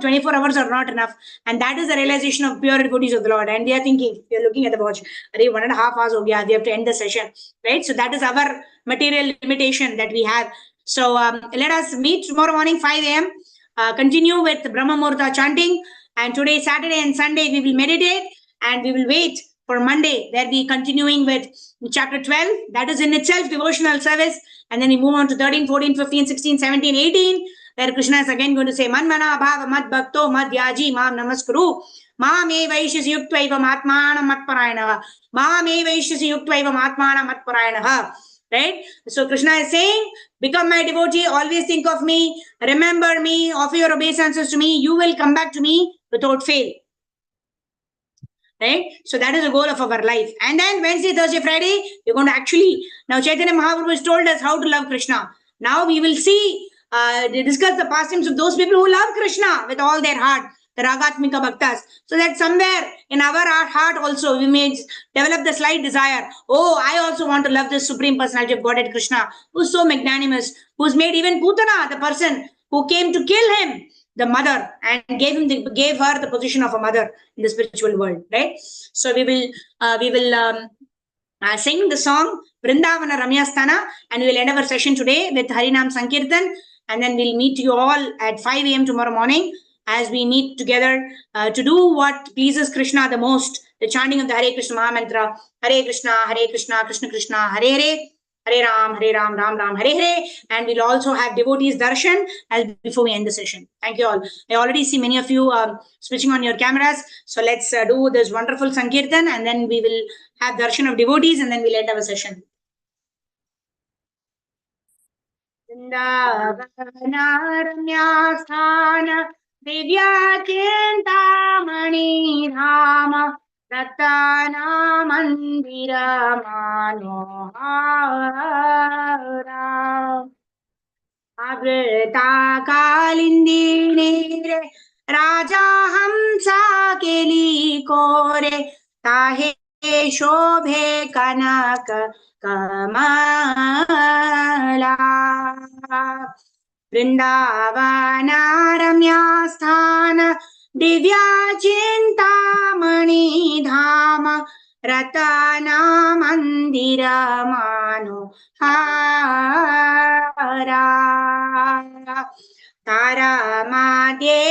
24 hours are not enough. And that is the realization of pure devotees of the Lord. And they are thinking, they are looking at the watch, 1.5 hours, we have to end the session, right? So that is our material limitation that we have. So let us meet tomorrow morning, 5 a.m. Continue with Brahma Muhurta chanting, and today, Saturday and Sunday, we will meditate, and we will wait for Monday, where we continuing with chapter 12. That is in itself devotional service, and then we move on to 13, 14, 15, 16, 17, 18, where Krishna is again going to say, Manmana bhava mad bhakto mad yaji mam namaskuru, mam e vaishyasi yuktva eva matmana matparayanaha, mam e vaishyasi yuktva eva matmana matparayanaha. right? So Krishna is saying, become my devotee, always think of me, remember me, offer your obeisances to me, you will come back to me without fail. Right? So that is the goal of our life. And then Wednesday, Thursday, Friday, we're going to actually, now Chaitanya Mahaprabhu has told us how to love Krishna. Now we will see, discuss the pastimes of those people who love Krishna with all their heart, the Ragatmika Bhaktas. So that somewhere in our heart also we may develop the slight desire. Oh, I also want to love this Supreme Personality of Godhead Krishna, who's so magnanimous, who's made even Putana, the person who came to kill him, the mother, and gave her the position of a mother in the spiritual world, right? So we will sing the song Vrindavana Ramyasthana, and we will end our session today with Harinam Sankirtan, and then we'll meet you all at 5 a.m. tomorrow morning as we meet together to do what pleases Krishna the most, the chanting of the Hare Krishna Mahamantra, Hare Krishna, Krishna Krishna, Hare Hare, Hare Ram, Ram Ram, Hare Hare, and we'll also have devotees darshan as before we end the session. Thank you all. I already see many of you switching on your cameras, so let's do this wonderful Sankirtan, and then we will have darshan of devotees, and then we'll end our session. Vrindavanaranyasthana Divya Chintamani Dhama Ratana Mandira Manohara Avrita Kalindini Raja Hamsa Keli Kore Tahe Shobhe Kanaka Kamala Vrindavana Ramyasthana Divya Chintamani Dhama Ratana Mandira Manohara Tara Madhe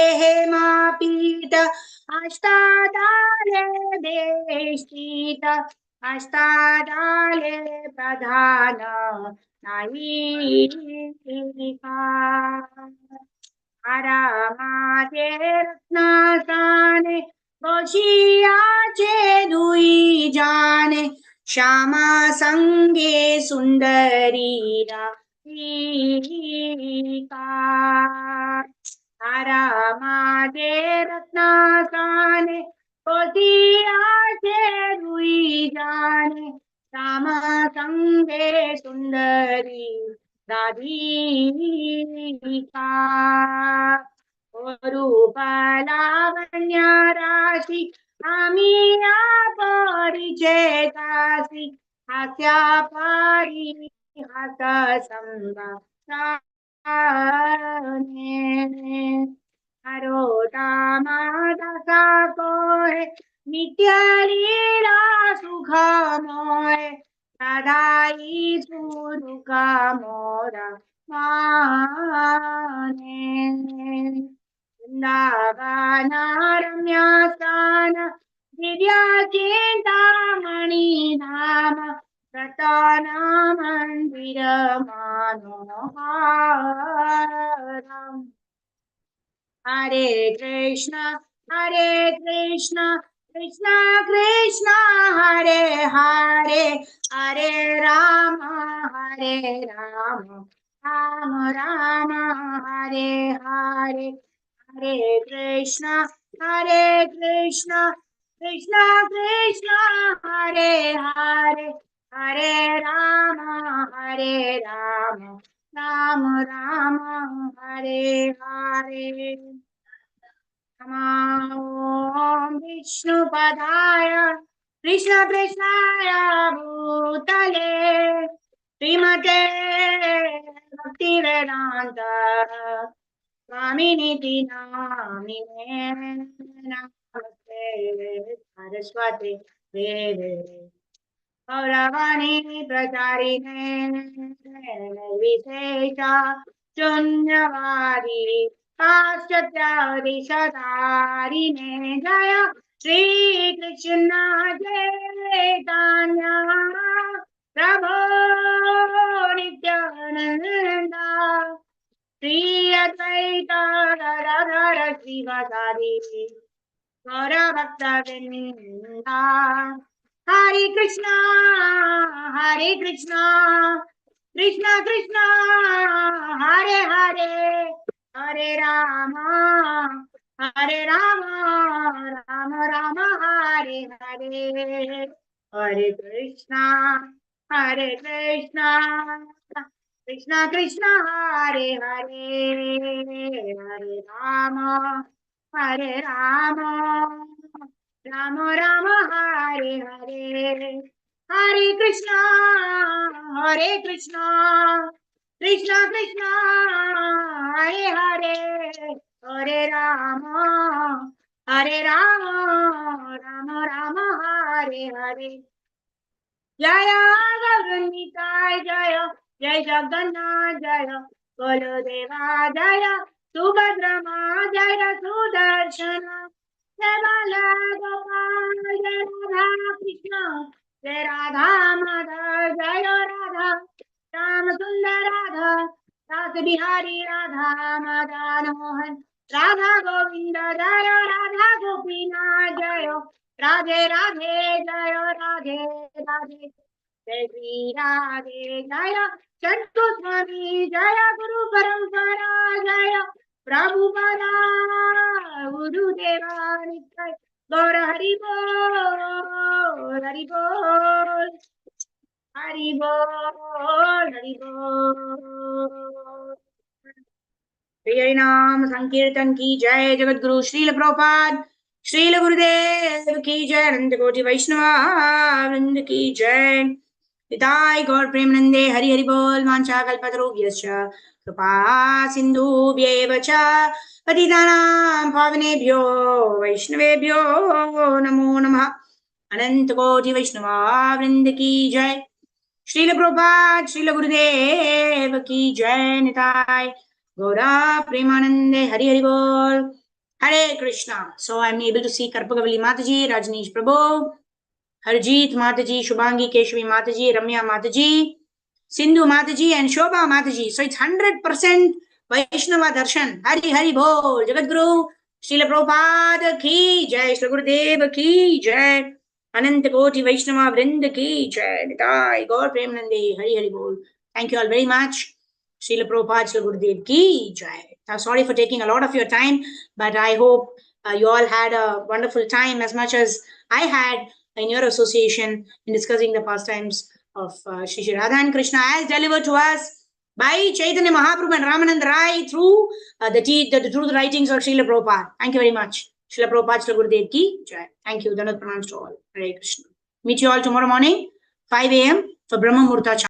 Mapita Ashtadale Deshita Ashtadale Pradhana Naika Aramate Ratnasane Goshiyache Dui Jane Shama Sange Sundarira Ika Aramate Ratnasane Goshiyache Dui Jane Shama Sange Sundari Radhika Rupalavanya Rashi Amiya Parichekasi Hasya Pari Hasa Samba Harotama Dasa Kohe Nitya Lila Sukha Mohe Sadai Suruka Mora Mane Vrindavana Ramyasthana Divya Chintamani Dhama Ratana Mandira Manohara Hare Krishna Krishna Krishna Hare Hare Hare Rama Rama Rama Hare Hare Hare Krishna Krishna Krishna Hare Hare Hare Rama Rama Rama Hare Hare Om Vishnu Padaya Krishna Krishnaya Bhutale Srimate Bhakti Vedanta Swaminiti Namine Namaste Saraswati Deve Gauravani Pracharine Vishesha Shunyavadi Paschatyarishadarine Jaya Shri Krishna Chaitanya Prabhu Nityananda Shri Advaita Radhara Srivasadi Gaura Bhakta Vrinda Hare Krishna, Hare Krishna, Krishna Krishna, Hare Hare, Hare Rama, Hare Rama, Rama Rama, Hare Hare, Hare Krishna, Hare Krishna, Krishna Krishna, Hare Hare, Hare Rama, Hare Rama, Rama Rama, Hare Hare, Hare Krishna, Hare Krishna, Krishna Krishna, Hare Hare, Hare Rama, Hare Rama, Rama Rama, Hare Hare. Jaya Gauranitai Jaya, Jai Jagannath Jaya, Balodeva Jaya, Subhadrama Jaya, Sudarshana, Jai Bala Gopal, Jai Radha Krishna, Jai Radha Madha, Jaya Radha, Ram Sundar Radha, Rasa Bihari Radha, Madan Mohan, Radha Govinda Jaya, Radha Gopinath Jaya, Radhe Radhe Jaya, Radhe Radhe, Jai Shri Radhe Jaya, Chantu Swami Jaya, Guru Parampara Jaya, Prabhupada Guru Deva Nitai, Gaur Hari Bol, Hari Bol, Hari Bol, Hari Bol. Hare Nam Sankirtan ki Jai, Jagat Guru Srila Prabhupada, Srila Gurudev ki Jai, Ananta Koti Vaishnava Vrinda ki Jai. Nitai Gaur Premanande Hari Hari Bol Mancha Kalpatarubhyascha Kripa Sindhubhyeva cha Patitanam Pavanebhyo Vaishnavebhyo Namo Namah. Ananta Koti Vaishnava Vrinda ki Jai. Srila Prabhupada, Srila Gurudev ki Jai. Nitai Gaura Premanande Hari Hari Bol. Hare Krishna. So I'm able to see Karpagavali Mataji, Rajneesh Prabhu, Harjeet Mataji, Shubhangi Keshvi Mataji, Ramya Mataji, Sindhu Mataji, and Shobha Mataji. So it's 100% Vaishnava Darshan. Hari Hari Bol. Jagat Guru Srila Prabhupada ki Jai. Srila Gurudev ki Jai. Ananta Koti Vaishnava Vrinda ki Jai. Nitai Gaur Premanande Hari Hari Bol. Thank you all very much. Srila Prabhupada, Srila Gurudev ki Jai. Sorry for taking a lot of your time, but I hope you all had a wonderful time as much as I had in your association in discussing the pastimes of Shri Shri Radha and Krishna as delivered to us by Chaitanya Mahaprabhu and Ramananda Rai through the writings of Srila Prabhupada. Thank you very much. Srila Prabhupada, Srila Gurudev ki Jai. Thank you. Dandavat pranams to all. Hare Krishna. Meet you all tomorrow morning, 5 a.m. for Brahma Murta.